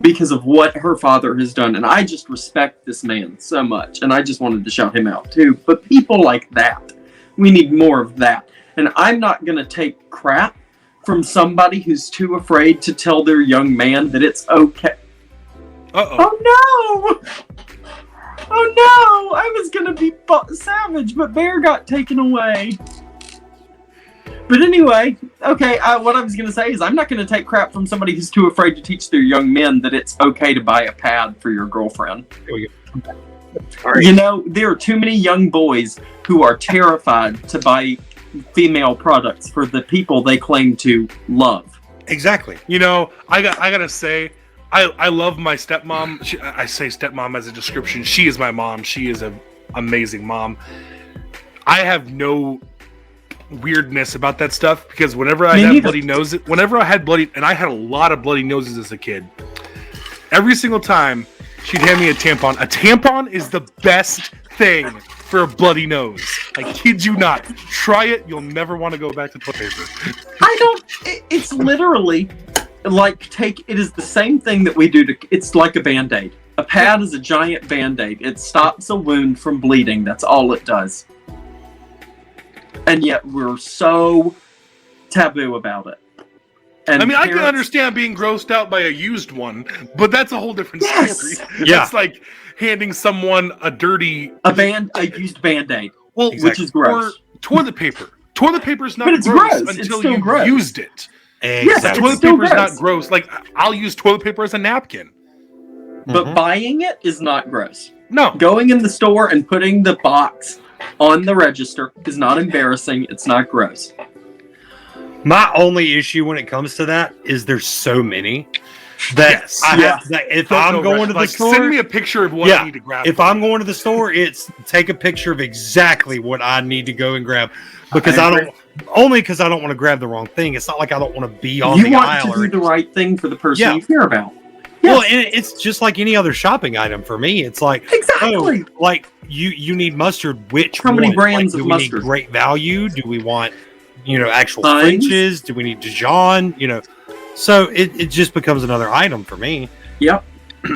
because of what her father has done. And I just respect this man so much. And I just wanted to shout him out too. But people like that, we need more of that. And I'm not going to take crap from somebody who's too afraid to tell their young man that it's okay. Oh no! Oh no! I was gonna be savage, but Bear got taken away. But anyway, okay, what I was gonna say is I'm not gonna take crap from somebody who's too afraid to teach their young men that it's okay to buy a pad for your girlfriend. There we go. You know, there are too many young boys who are terrified to buy female products for the people they claim to love. Exactly. You know, I gotta say, I love my stepmom. I say stepmom as a description. She is my mom. She is an amazing mom. I have no weirdness about that stuff because whenever I had bloody noses, and I had a lot of bloody noses as a kid, every single time she'd hand me a tampon. A tampon is the best thing for a bloody nose. I kid you not. Try it. You'll never want to go back to toilet paper. It's literally it is the same thing that we do it's like a Band-Aid. A pad is a giant Band-Aid. It stops a wound from bleeding. That's all it does. And yet we're so taboo about it. And I mean, I can understand being grossed out by a used one, but that's a whole different story. Yeah. That's like handing someone a used Band-Aid. Well, which is gross. Or toilet paper. Toilet paper is not But it's gross gross. until you've used it. Exactly. Toilet paper is not gross. Like, I'll use toilet paper as a napkin. But buying it is not gross. No. Going in the store and putting the box on the register is not embarrassing. It's not gross. My only issue when it comes to that is there's so many that if I'm going to the store, send me a picture of what I need to grab. If I'm going to the store, it's take a picture of exactly what I need to go and grab because I don't want to grab the wrong thing. It's not like I don't want to be on the aisle. You want to do the right thing for the person you care about. Yes. Well, and it's just like any other shopping item for me. It's like exactly like you need mustard. How many brands of mustard? Do we need Great Value? Do we want actual French's? Do we need Dijon? So it just becomes another item for me. Yep,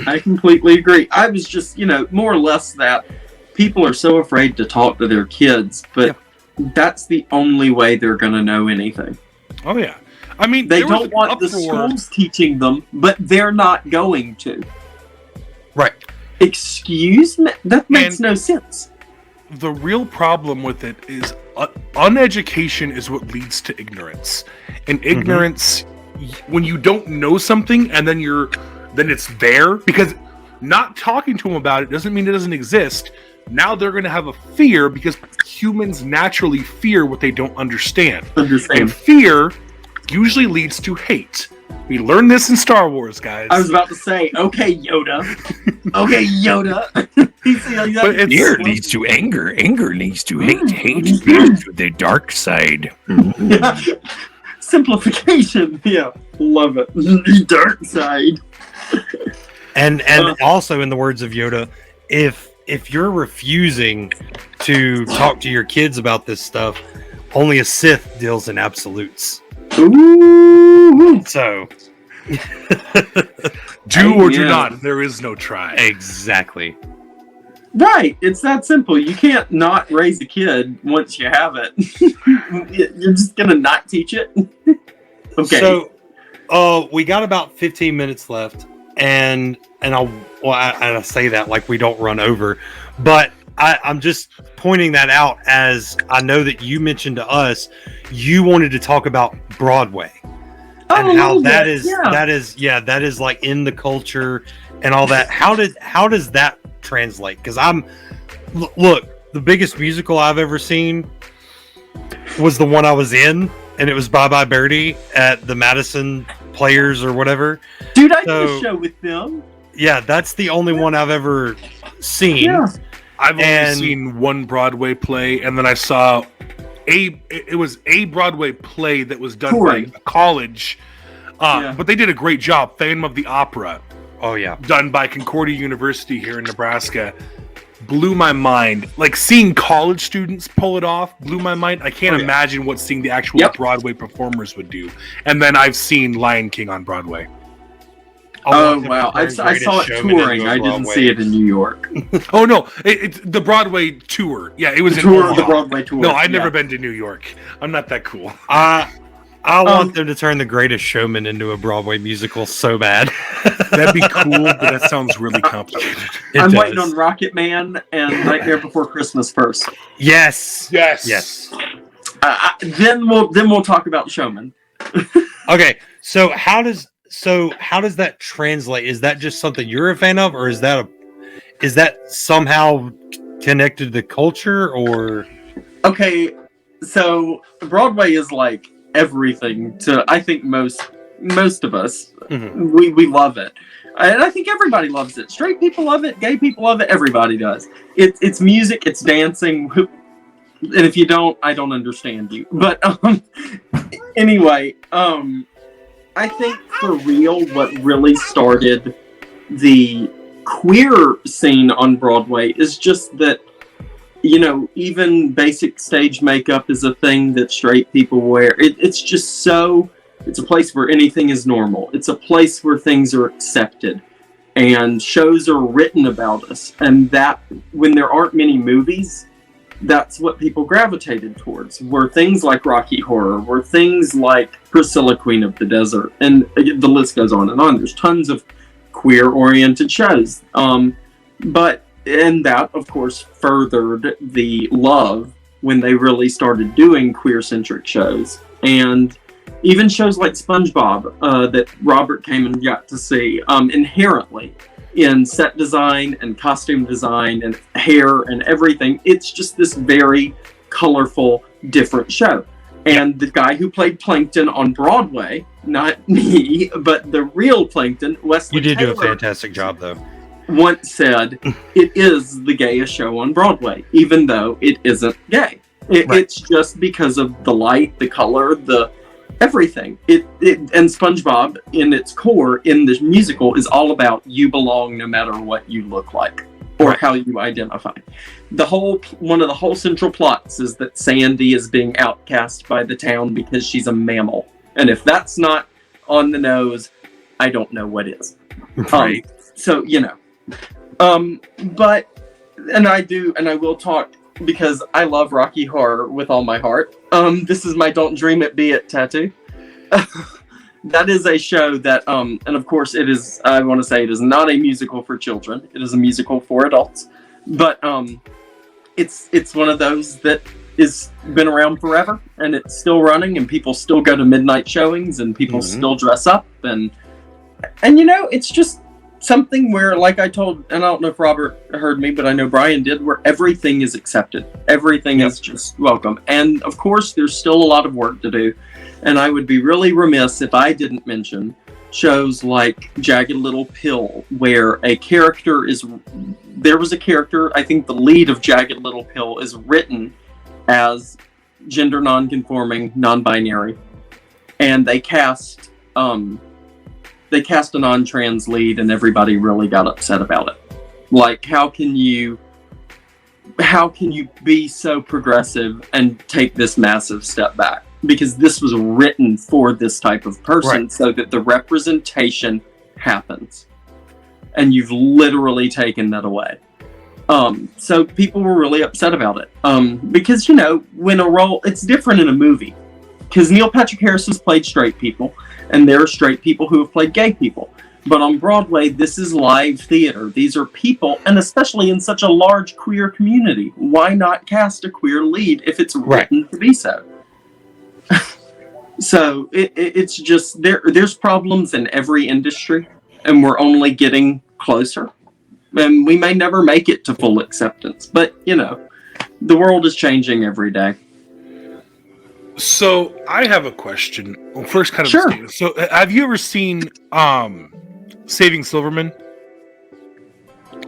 I completely agree. I was just more or less that people are so afraid to talk to their kids, but that's the only way they're going to know anything. Oh yeah. I mean, they don't want the schools teaching them, but they're not going to. Right. Excuse me? That makes no sense. The real problem with it is uneducation is what leads to ignorance. And ignorance, when you don't know something and then it's there, because not talking to them about it doesn't mean it doesn't exist. Now they're going to have a fear because humans naturally fear what they don't understand. And fear usually leads to hate. We learned this in Star Wars, guys. I was about to say, okay, Yoda. Okay, Yoda. But fear leads to anger. Anger leads to hate. Hate leads to the dark side. Simplification. Yeah, love it. The dark side. And also, in the words of Yoda, if you're refusing to talk to your kids about this stuff, only a Sith deals in absolutes. Ooh. So do or do not. There is no try. Exactly. Right. It's that simple. You can't not raise a kid once you have it. You're just gonna not teach it. Okay. So we got about 15 minutes left. and I say that like we don't run over, but I'm just pointing that out as I know that you mentioned to us you wanted to talk about Broadway and how that is like in the culture and all that. How does that translate? Because look, the biggest musical I've ever seen was the one I was in, and it was Bye Bye Birdie at the Madison Players or whatever. Dude, I did a show with them. Yeah, that's the only one I've ever seen. Yeah. I've only seen one Broadway play, and then I saw it was a Broadway play that was done by a college, but they did a great job. Phantom of the Opera. Oh yeah, done by Concordia University here in Nebraska. Blew my mind. Like seeing college students pull it off blew my mind. I can't imagine what seeing the actual Broadway performers would do. And then I've seen Lion King on Broadway. Oh wow! I saw it touring. I didn't see it in New York. Oh no, it's the Broadway tour. Yeah, it was the Broadway tour. No, I've never been to New York. I'm not that cool. I want them to turn The Greatest Showman into a Broadway musical so bad. That'd be cool, but that sounds really complicated. I'm waiting on Rocket Man and Nightmare Before Christmas first. Yes. Then we'll talk about Showman. Okay, so how does that translate? Is that just something you're a fan of, or is that somehow connected to the culture? Or okay, so Broadway is like everything to I think most of us. Mm-hmm. We love it, and I think everybody loves it. Straight people love it, gay people love it, everybody does. It's music, it's dancing, and if you don't, I don't understand you. But anyway, I think for real, what really started the queer scene on Broadway is just that, you know, even basic stage makeup is a thing that straight people wear. It's just so, it's a place where anything is normal. It's a place where things are accepted and shows are written about us. And that, when there aren't many movies, that's what people gravitated towards, were things like Rocky Horror, were things like Priscilla, Queen of the Desert, and the list goes on and on. There's tons of queer-oriented shows. And that, of course, furthered the love when they really started doing queer-centric shows. And even shows like SpongeBob that Robert came and got to see, inherently, in set design and costume design and hair and everything, it's just this very colorful, different show. And the guy who played Plankton on Broadway, not me, but the real Plankton, Wesley Taylor, do a fantastic job, though. Once said, it is the gayest show on Broadway, even though it isn't gay. It's just because of the light, the color, the everything. And SpongeBob, in its core, in this musical, is all about you belong no matter what you look like or how you identify. One of the whole central plots is that Sandy is being outcast by the town because she's a mammal. And if that's not on the nose, I don't know what is. Right. So, you know. But, and I will talk, because I love Rocky Horror with all my heart. This is my Don't Dream It Be It tattoo. That is a show that, and of course it is, I want to say it is not a musical for children. It is a musical for adults. But it's one of those that is been around forever, and it's still running, and people still go to midnight showings, and people still dress up, and you know, it's just something where, like I told, and I don't know if Robert heard me, but I know Brian did, where everything is accepted. Everything is just welcome. And of course, there's still a lot of work to do. And I would be really remiss if I didn't mention shows like Jagged Little Pill, where there was a character, I think the lead of Jagged Little Pill is written as gender non-conforming, non-binary. And they cast a non-trans lead, and everybody really got upset about it. Like, how can you be so progressive and take this massive step back? Because this was written for this type of person, so that the representation happens. And you've literally taken that away. So people were really upset about it. Because, you know, when a role, it's different in a movie. Because Neil Patrick Harris has played straight people, and there are straight people who have played gay people. But on Broadway, this is live theater. These are people, and especially in such a large queer community, why not cast a queer lead if it's written to be so? So it's just there's problems in every industry, and we're only getting closer. And we may never make it to full acceptance, but the world is changing every day. So I have a question. Well, first, kind of. Sure. So, have you ever seen Saving Silverman?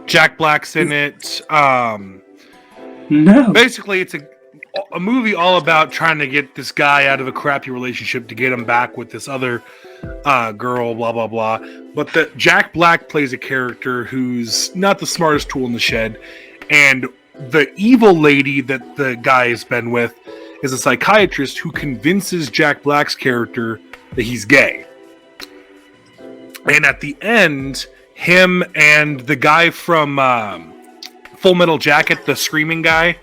Jack Black's in it. No. Basically, it's a movie all about trying to get this guy out of a crappy relationship to get him back with this other girl, blah, blah, blah. But Jack Black plays a character who's not the smartest tool in the shed. And the evil lady that the guy has been with is a psychiatrist who convinces Jack Black's character that he's gay. And at the end, him and the guy from Full Metal Jacket, the screaming guy,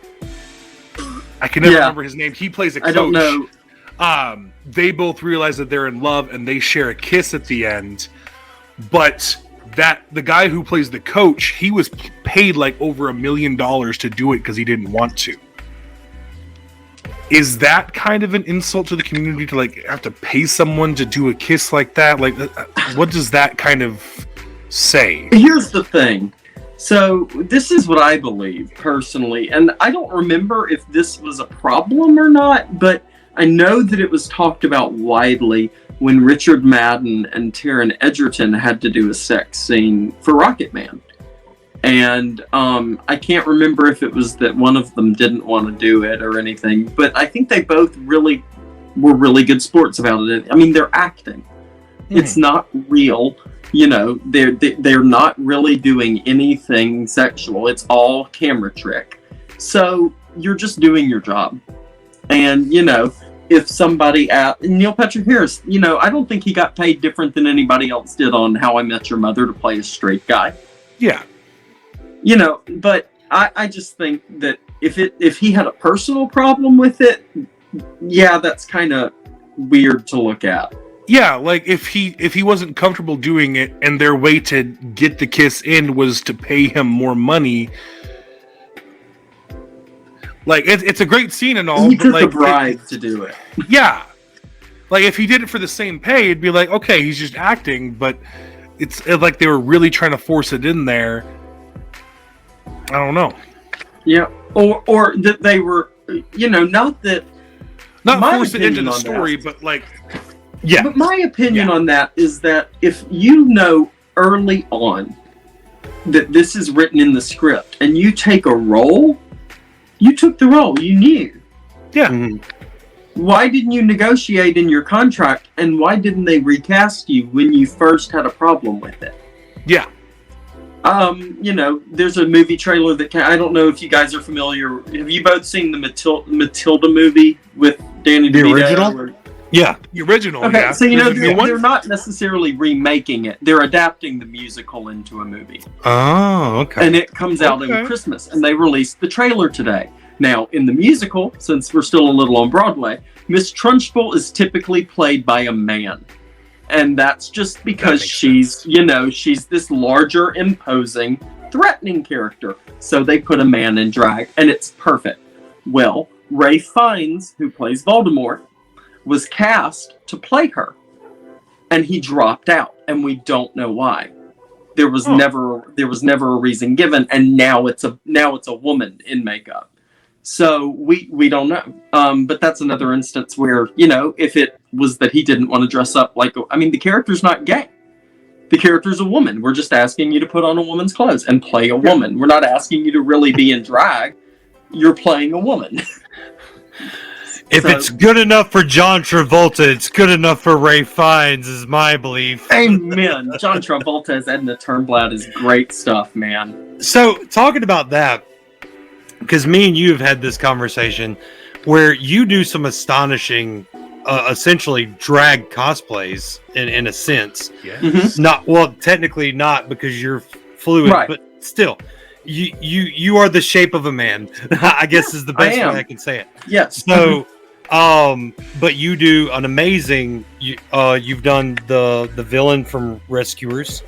I can never remember his name. He plays a coach. I don't know. They both realize that they're in love, and they share a kiss at the end. But the guy who plays the coach, he was paid like over $1 million to do it because he didn't want to. Is that kind of an insult to the community to like have to pay someone to do a kiss like that? Like, what does that kind of say? Here's the thing. So this is what I believe personally, and I don't remember if this was a problem or not, but I know that it was talked about widely when Richard Madden and Taron Egerton had to do a sex scene for Rocket Man. And I can't remember if it was that one of them didn't want to do it or anything, but I think they both were really good sports about it. I mean, they're acting. It's not real. They're not really doing anything sexual. It's all camera trick. So you're just doing your job. And, if somebody Neil Patrick Harris, I don't think he got paid different than anybody else did on How I Met Your Mother to play a straight guy. Yeah. But I just think that if he had a personal problem with it, that's kind of weird to look at. Yeah, like if he wasn't comfortable doing it and their way to get the kiss in was to pay him more money, like it's a great scene and all. He but took like, a bribe to do it. Yeah, like if he did it for the same pay, it'd be like, okay, he's just acting. But it's like they were really trying to force it in there. I don't know. Yeah, or that they were, not force it into the story, but like. Yeah. But my opinion on that is that if you know early on that this is written in the script and you take a role, you took the role. You knew. Yeah. Mm-hmm. Why didn't you negotiate in your contract, and why didn't they recast you when you first had a problem with it? Yeah. There's a movie trailer that I don't know if you guys are familiar. Have you both seen the Matilda movie with Danny DeVito? Original? Yeah, the original. Okay, yeah. so they're not necessarily remaking it; they're adapting the musical into a movie. Oh, okay. And it comes out in Christmas, and they released the trailer today. Now, in the musical, since we're still a little on Broadway, Miss Trunchbull is typically played by a man, and that's just because she's this larger, imposing, threatening character. So they put a man in drag, and it's perfect. Well, Ralph Fiennes, who plays Voldemort, was cast to play her, and he dropped out, and we don't know why. There was never a reason given, and now it's a woman in makeup. So we don't know. But that's another instance where, if it was that he didn't want to dress up the character's not gay. The character's a woman. We're just asking you to put on a woman's clothes and play a woman. We're not asking you to really be in drag. You're playing a woman. If it's good enough for John Travolta, it's good enough for Ralph Fiennes, is my belief. Amen. John Travolta as Edna Turnblad is great stuff, man. So, talking about that, because me and you have had this conversation where you do some astonishing, essentially drag cosplays in a sense. Yeah. Mm-hmm. Technically not because you're fluid, right. But still. You are the shape of a man, I guess is the best way I can say it. Yes. So But you do an amazing. You've done the villain from Rescuers.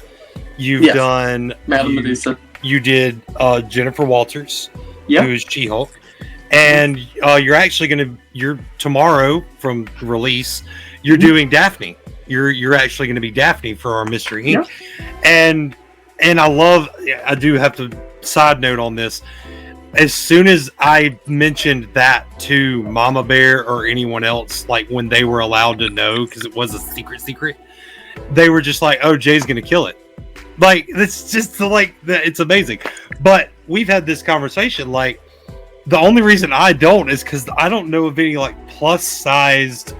You've done Madame Medusa. You did Jennifer Walters, Yeah. who is She-Hulk, and you're actually you're tomorrow from release. You're doing Daphne. You're actually going to be Daphne for our Mystery Inc. And I do have to side note on this. As soon as I mentioned that to Mama Bear or anyone else, like when they were allowed to know, because it was a secret, they were just like, "Oh, Jay's going to kill it." Like, it's just like, it's amazing. But we've had this conversation. Like, the only reason I don't is because I don't know of any like plus-sized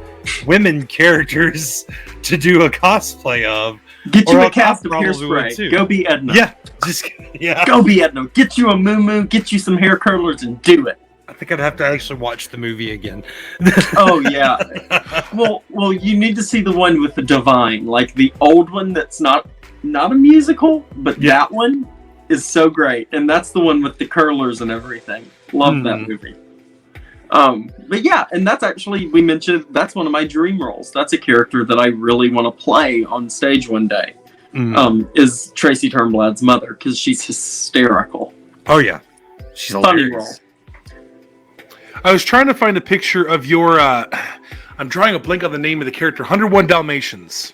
women characters to do a cosplay of. Get you a cast of hairspray. Go be Edna. Yeah. Go be Edna. Get you a moo-moo, get you some hair curlers, and do it. I think I'd have to actually watch the movie again. Oh, yeah. Well, you need to see the one with the Divine. Like, the old one that's not a musical, but that one is so great. And that's the one with the curlers and everything. Love that movie. But yeah, and that's actually, we mentioned, that's one of my dream roles. That's a character that I really want to play on stage one day. Is Tracy Turnblad's mother, because she's hysterical. Oh yeah, she's funny role. I was trying to find a picture of your. I'm drawing a blank on the name of the character. 101 Dalmatians.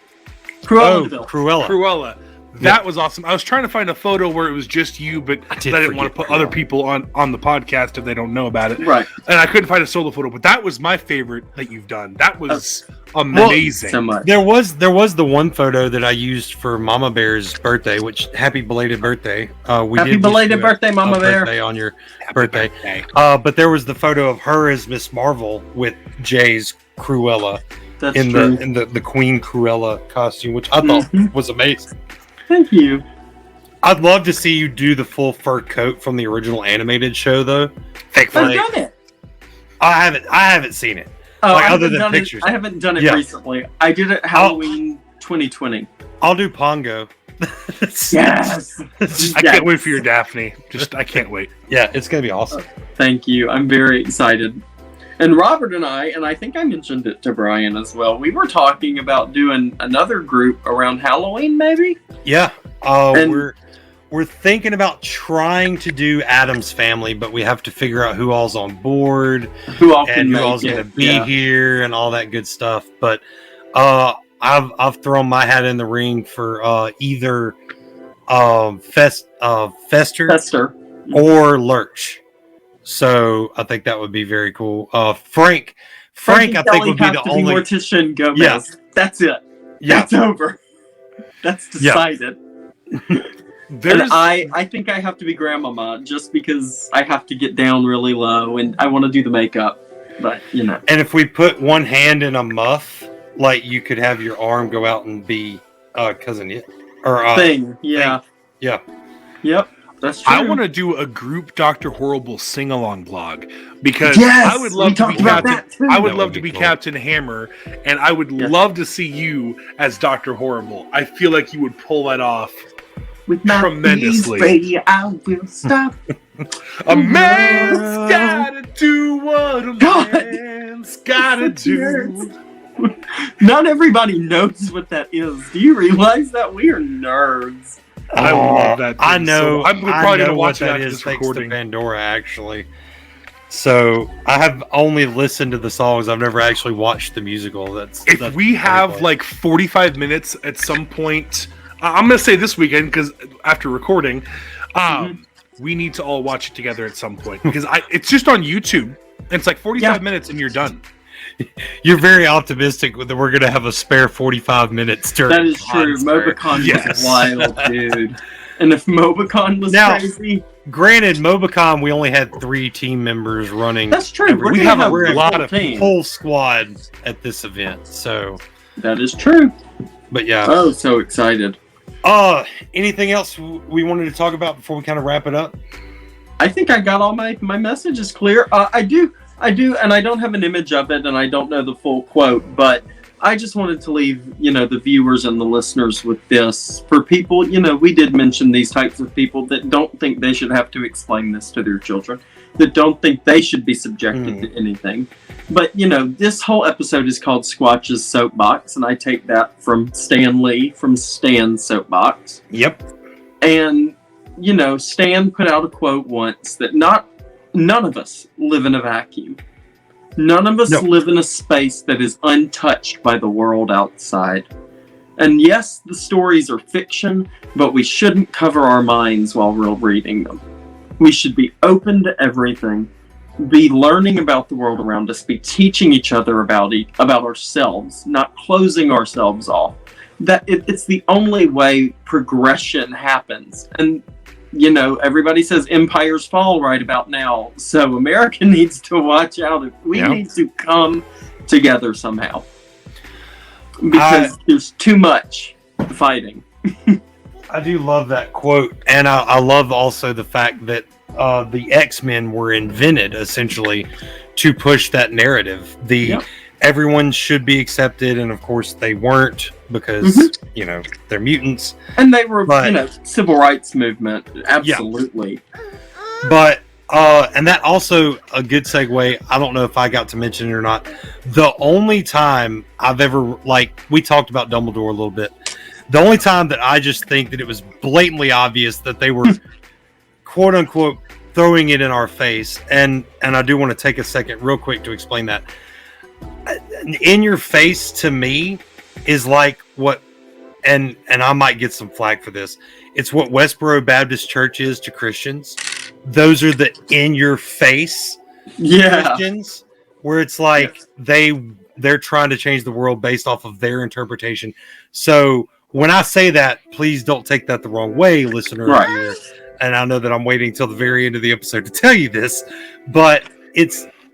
Cruella. That was awesome. I was trying to find a photo where it was just you, but I didn't want to put other people on the podcast if they don't know about it. Right. And I couldn't find a solo photo, but that was my favorite that you've done. That was amazing. So much. There was the one photo that I used for Mama Bear's birthday, which happy belated birthday. Happy belated birthday, Mama Bear. Birthday on your birthday. But there was the photo of her as Miss Marvel with Jay's Cruella in the Queen Cruella costume, which I thought was amazing. Thank you. I'd love to see you do the full fur coat from the original animated show, though. I've done it. I haven't seen it. Oh, other than pictures. I haven't done it recently. I did it Halloween 2020. I'll do Pongo. Yes. I can't wait for your Daphne. I can't wait. Yeah, it's gonna be awesome. Thank you. I'm very excited. And Robert and I think I mentioned it to Brian as well, we were talking about doing another group around Halloween, maybe? Yeah. We're thinking about trying to do Addams Family, but we have to figure out who all's on board, who all's going to be here, and all that good stuff. But I've thrown my hat in the ring for either Fester or Lurch. So I think that would be very cool. Frank, I think would be the only Mortician Gomez. Yeah. That's it. Yeah. That's over. That's decided. And I think I have to be Grandmama just because I have to get down really low and I want to do the makeup. But And if we put one hand in a muff, like you could have your arm go out and be cousin or thing. Yeah. Thing. Yeah. Yep. That's true. I want to do a group Dr. Horrible sing-along blog because I would love to be Captain. I would love to be Captain Hammer, and I would love to see you as Dr. Horrible. I feel like you would pull that off tremendously. Baby, I will stop. A man's gotta do what a man's gotta do. Not everybody knows what that is. Do you realize that we are nerds? I love that. I know. So I'm probably going to watch that after is this thanks recording. to Pandora, actually. So I have only listened to the songs. I've never actually watched the musical. If we have like 45 minutes at some point, I'm going to say this weekend because after recording, we need to all watch it together at some point because it's just on YouTube. And it's like 45 minutes and you're done. You're very optimistic that we're going to have a spare 45 minutes during that is true. Mobicon was wild, dude. And if Mobicon was crazy... Granted, Mobicon, we only had 3 team members running. That's true. We have a lot of team. Whole squad at this event, so... That is true. But yeah. Oh, so excited. Anything else we wanted to talk about before we kind of wrap it up? I think I got all my messages clear. I do, and I don't have an image of it, and I don't know the full quote, but I just wanted to leave, the viewers and the listeners with this. For people, we did mention these types of people that don't think they should have to explain this to their children. that don't think they should be subjected to anything. But, you know, this whole episode is called Squatch's Soapbox, and I take that from Stan Lee, from Stan's Soapbox. Yep. And, you know, Stan put out a quote once that none of us live in a vacuum. None of us live in a space that is untouched by the world outside. And yes, the stories are fiction, but we shouldn't cover our minds while we're reading them. We should be open to everything, be learning about the world around us, be teaching each other about ourselves, not closing ourselves off. That it's the only way progression happens. And, you know, everybody says empires fall right about now. So America needs to watch out. We need to come together somehow. Because there's too much fighting. I do love that quote. And I love also the fact that the X-Men were invented essentially to push that narrative. Everyone should be accepted, and of course they weren't because you know they're mutants. And they were, you know, civil rights movement, absolutely. Yeah. But and that also a good segue. I don't know if I got to mention it or not. The only time I've ever, like, we talked about Dumbledore a little bit. The only time that I just think that it was blatantly obvious that they were quote unquote throwing it in our face, and I do want to take a second real quick to explain that. In your face to me is like what, and I might get some flack for this. It's what Westboro Baptist Church is to Christians. Those are the in your face Christians, where it's like they're trying to change the world based off of their interpretation. So when I say that, please don't take that the wrong way, listener. Right. And I know that I'm waiting until the very end of the episode to tell you this, but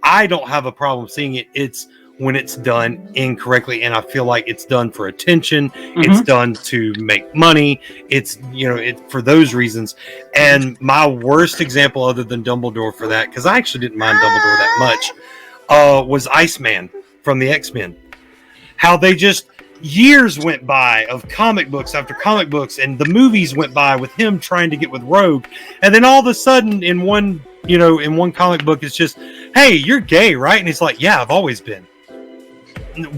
I don't have a problem seeing it. It's when it's done incorrectly, and I feel like it's done for attention. It's done to make money. It's, you know, for those reasons. And my worst example, other than Dumbledore for that, because I actually didn't mind Dumbledore that much, was Iceman from the X-Men. How they just years went by of comic books after comic books, and the movies went by with him trying to get with Rogue, and then all of a sudden in one comic book it's just, hey, you're gay, right? And he's like, yeah, I've always been.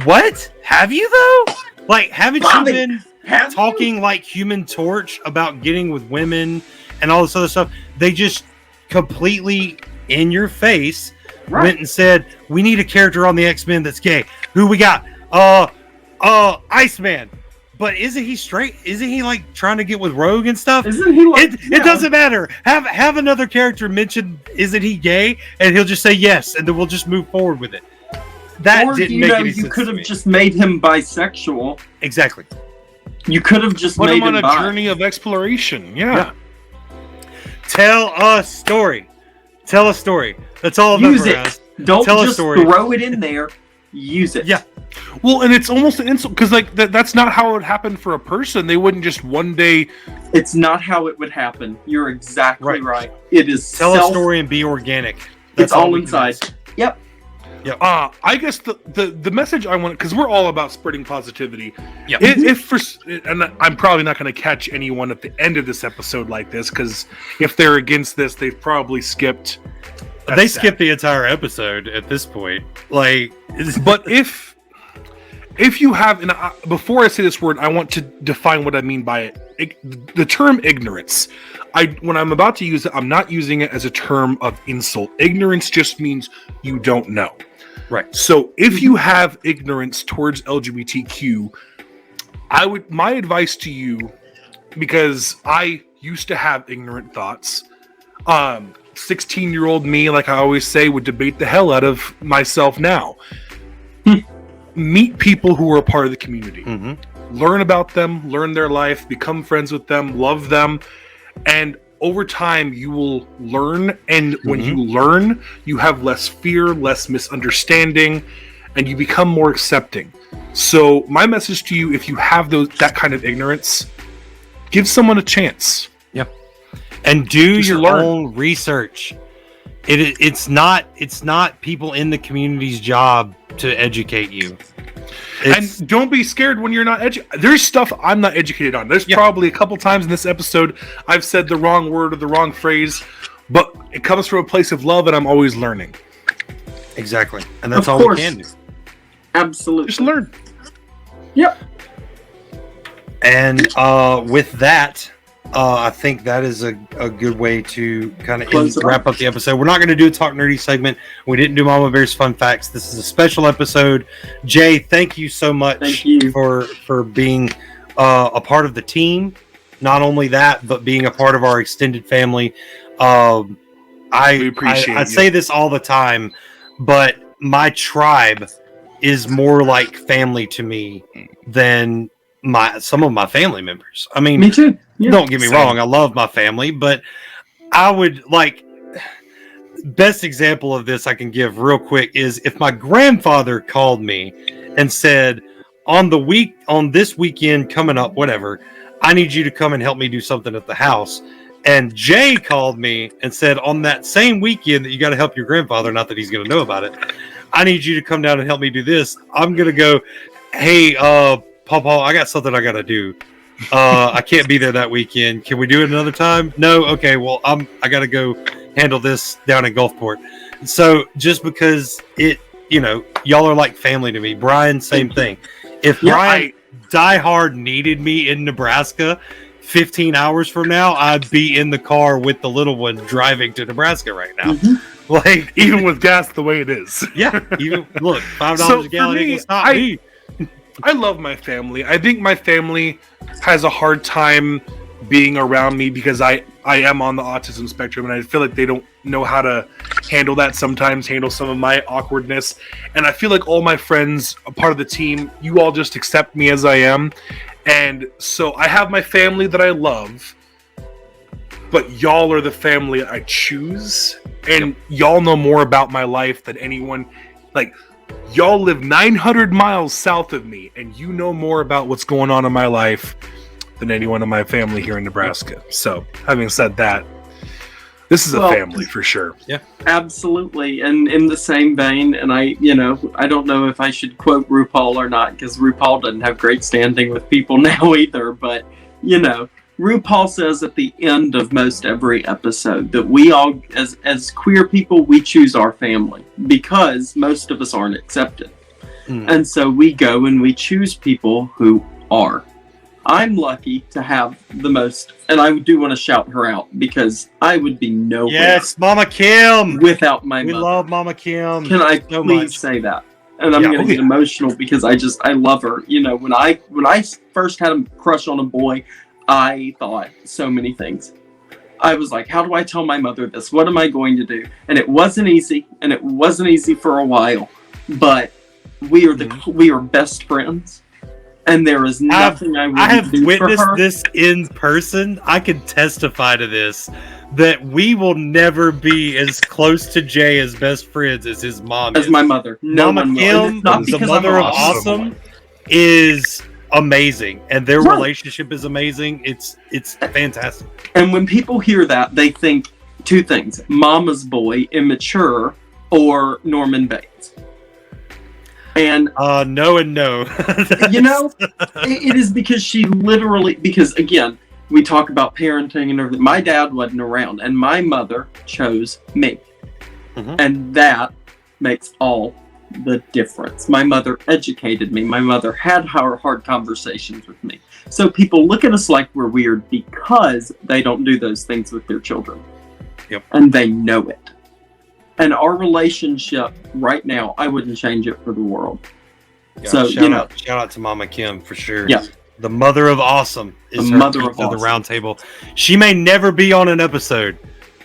What? Have you though? Like, haven't you been talking like Human Torch about getting with women and all this other stuff? They just completely in your face went and said, we need a character on the X-Men that's gay. Who we got? Iceman. But isn't he straight? Isn't he like trying to get with Rogue and stuff? Isn't he like, it doesn't matter. Have another character mention, isn't he gay? And he'll just say yes, and then we'll just move forward with it. That or, didn't make any sense. You could have just made him bisexual. Exactly. You could have just made him on a journey of exploration. Yeah. Tell a story. Tell a story. That's all I've Use ever it. asked. Don't just throw it in there. Use it. Yeah. Well, and it's almost an insult because, like, that's not how it would happen for a person. They wouldn't just one day. It's not how it would happen. You're exactly right. It is tell a story and be organic. It's all inside. Yep. Yep. I guess the message I want, because we're all about spreading positivity. Yeah. And I'm probably not going to catch anyone at the end of this episode like this, because if they're against this, they've probably skipped. They skipped the entire episode at this point. Like, but if you have, and before I say this word, I want to define what I mean by it. The term ignorance. When I'm about to use it, I'm not using it as a term of insult. Ignorance just means you don't know. Right. So if you have ignorance towards LGBTQ, my advice to you, because I used to have ignorant thoughts. 16-year-old me, like I always say, would debate the hell out of myself now. Meet people who are a part of the community. Learn about them, learn their life, become friends with them, love them, and over time you will learn, and when you learn, you have less fear, less misunderstanding, and you become more accepting. So my message to you, if you have that kind of ignorance, give someone a chance. Yep. And do your own research. It's not people in the community's job to educate you. And don't be scared when you're not educated. There's stuff I'm not educated on. There's probably a couple times in this episode I've said the wrong word or the wrong phrase, but it comes from a place of love, and I'm always learning. Exactly, and that's Of all course. we can do. Absolutely. Just learn. Yep. And with that, I think that is a good way to kind of wrap up the episode. We're not going to do a Talk Nerdy segment. We didn't do Mama Bear's Fun Facts. This is a special episode. Jay, thank you so much for being a part of the team. Not only that, but being a part of our extended family. I say this all the time, but my tribe is more like family to me than some of my family members. I mean, me too. Yeah. Don't get me wrong, I love my family, but I would best example of this I can give real quick is if my grandfather called me and said, on this weekend coming up, whatever, I need you to come and help me do something at the house. And Jay called me and said, on that same weekend that you got to help your grandfather, not that he's going to know about it, I need you to come down and help me do this. I'm going to go, hey, Papa, I got something I got to do. I can't be there that weekend. Can we do it another time? No? Okay, well, I got to go handle this down in Gulfport. So just because y'all are like family to me. Brian, same thing. If Brian Die Hard needed me in Nebraska 15 hours from now, I'd be in the car with the little one driving to Nebraska right now. Mm-hmm. Like, even with gas the way it is. Yeah. Even look, $5 a gallon ain't gonna stop me. I love my family. I think my family has a hard time being around me because I am on the autism spectrum, and I feel like they don't know how to handle that sometimes, handle some of my awkwardness. And I feel like all my friends, a part of the team, you all just accept me as I am. And so I have my family that I love, but y'all are the family I choose. And y'all know more about my life than anyone. Like, y'all live 900 miles south of me, and you know more about what's going on in my life than anyone in my family here in Nebraska. So, having said that, this is a family for sure. Yeah, absolutely. And in the same vein, and I don't know if I should quote RuPaul or not, because RuPaul doesn't have great standing with people now either. But RuPaul says at the end of most every episode that we all, as queer people, we choose our family because most of us aren't accepted. And so we go and we choose people who are. I'm lucky to have the most, and I do want to shout her out because I would be nowhere. Yes, Mama Kim. Without my mother. We love Mama Kim. Can I please say that? And I'm going to get emotional because I love her. When I first had a crush on a boy, I thought so many things. I was like, how do I tell my mother this? What am I going to do? And it wasn't easy, and it wasn't easy for a while. But we are best friends, and there is nothing I have do witnessed for her. This in person. I can testify to this that we will never be as close to Jay as best friends as his mom as is. my mother. No Mama Kim, the mother of awesome, is amazing, and their relationship is amazing. It's fantastic. And when people hear that, they think two things: Mama's boy, immature, or Norman Bates. And no and no. It is because she literally, because again, we talk about parenting and everything. My dad wasn't around, and my mother chose me. And that makes all the difference. My mother educated me. My mother had hard conversations with me. So people look at us like we're weird because they don't do those things with their children. Yep. And they know it. And our relationship right now, I wouldn't change it for the world. Yeah, so shout out to Mama Kim for sure. Yeah. The mother of awesome is the mother of the round table. She may never be on an episode,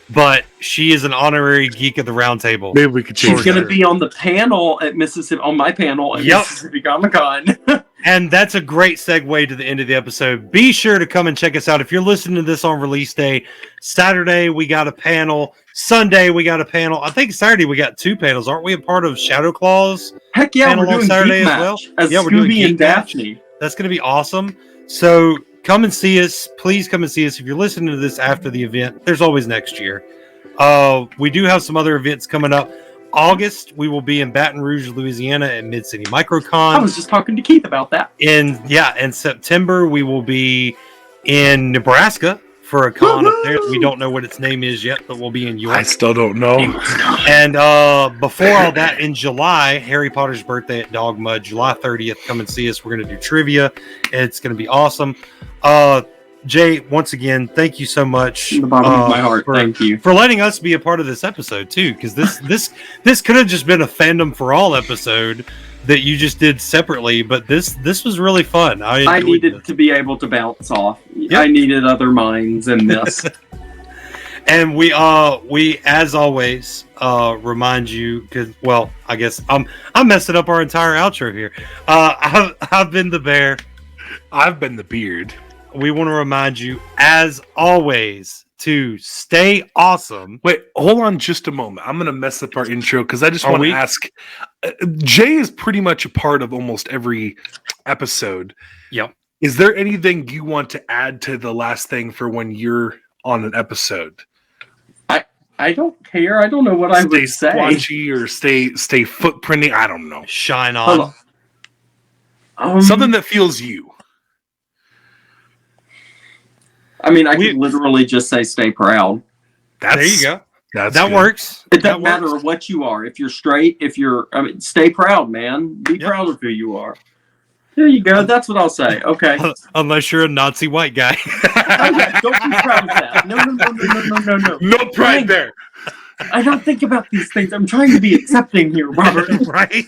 but she is an honorary geek of the round table. Maybe we could change. She's going to be on the panel at Mississippi, on my panel at Mississippi Comic-Con. And that's a great segue to the end of the episode. Be sure to come and check us out. If you're listening to this on release day, Saturday we got a panel. Sunday we got a panel. I think Saturday we got two panels. Aren't we a part of Shadow Claw's? Heck yeah, panel we're doing on Saturday Geek as well. Match as we're doing Scooby and Geek Match. Daphne. That's going to be awesome. So come and see us. Please come and see us. If you're listening to this after the event, there's always next year. We do have some other events coming up. August, we will be in Baton Rouge, Louisiana at Mid-City Microcon. I was just talking to Keith about that. In September, we will be in Nebraska for a con up there. We don't know what its name is yet, but we'll be in York. I still don't know. And before all that, in July, Harry Potter's birthday at Dogmud, July 30th. Come and see us. We're going to do trivia. It's going to be awesome. Jay, once again, thank you so much. From the bottom of my heart, thank you for letting us be a part of this episode too. Because this could have just been a Fandom for All episode that you just did separately, but this was really fun. I needed to be able to bounce off. Yep. I needed other minds in this. And we as always remind you, because I guess I'm messing up our entire outro here. I've been the bear. I've been the beard. We want to remind you, as always, to stay awesome. Wait, hold on just a moment. I'm going to mess up our intro because I just want to ask. Jay is pretty much a part of almost every episode. Yep. Is there anything you want to add to the last thing for when you're on an episode? I don't care. I don't know what I would say. Squatchy or stay footprinting. I don't know. Shine on. Something that feels you. I mean, I could literally just say stay proud. There you go. That works. It doesn't matter what you are. If you're straight, stay proud, man. Be proud of who you are. There you go. That's what I'll say. Okay. Unless you're a Nazi white guy. Okay, don't be proud of that. No. No pride there. I don't think about these things. I'm trying to be accepting here, Robert. Right?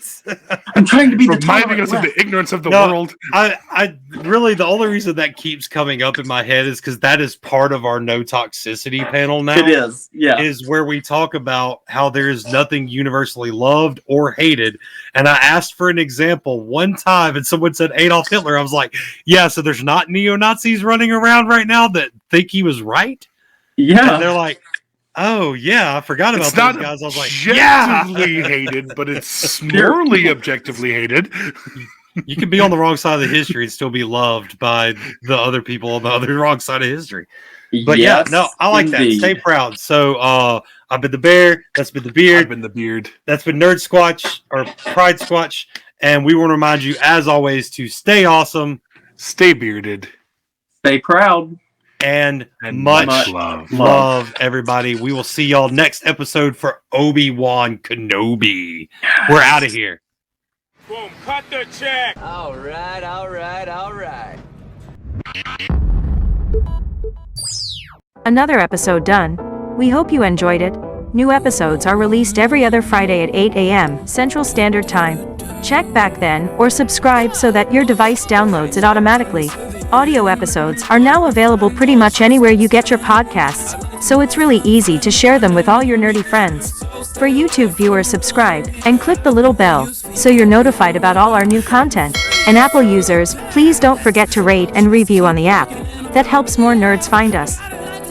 I'm trying to be reminding us of the ignorance of the world. I really, the only reason that keeps coming up in my head is because that is part of our no toxicity panel now. It is, yeah. Is where we talk about how there is nothing universally loved or hated. And I asked for an example one time, and someone said Adolf Hitler. I was like, yeah, so there's not neo-Nazis running around right now that think he was right? Yeah. And they're like, oh yeah, I forgot about those guys. I was like, objectively hated, but it's morally objectively hated. You can be on the wrong side of the history and still be loved by the other people on the other wrong side of history. But I like that. Stay proud. So I've been the bear. That's been the beard. I've been the beard. That's been Nerdsquatch or Pride Squatch. And we want to remind you, as always, to stay awesome, stay bearded, stay proud. And much love, everybody. We will see y'all next episode for Obi-Wan Kenobi. We're out of here. Boom, cut the check. All right. Another episode done. We hope you enjoyed it. New episodes are released every other Friday at 8 a.m. Central Standard Time. Check back then or subscribe so that your device downloads it automatically. Audio episodes are now available pretty much anywhere you get your podcasts, so it's really easy to share them with all your nerdy friends. For YouTube viewers, subscribe and click the little bell so you're notified about all our new content. And Apple users, please don't forget to rate and review on the app. That helps more nerds find us.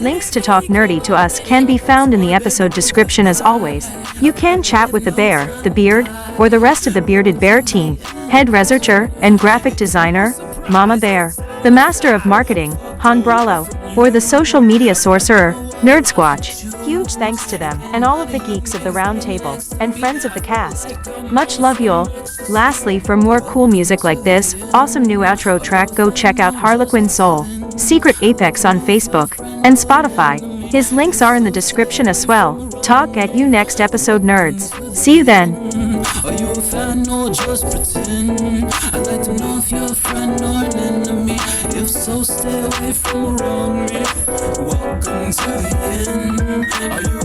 Links to talk nerdy to us can be found in the episode description as always. You can chat with the bear, the beard, or the rest of the Bearded Bear team, head researcher and graphic designer, Mama Bear, the master of marketing, Han Bralo, or the social media sorcerer, Nerdsquatch. Huge thanks to them and all of the geeks of the round table and friends of the cast. Much love y'all. Lastly, for more cool music like this awesome new outro track, go check out HarlequinSoul, Secret Apex on Facebook and Spotify. His links are in the description as well. Talk at you next episode, nerds. See you then. Are you a fan or just pretend? I'd like to know if you're a friend or an enemy. If so, stay away from the wrong me. Welcome to the end. Are you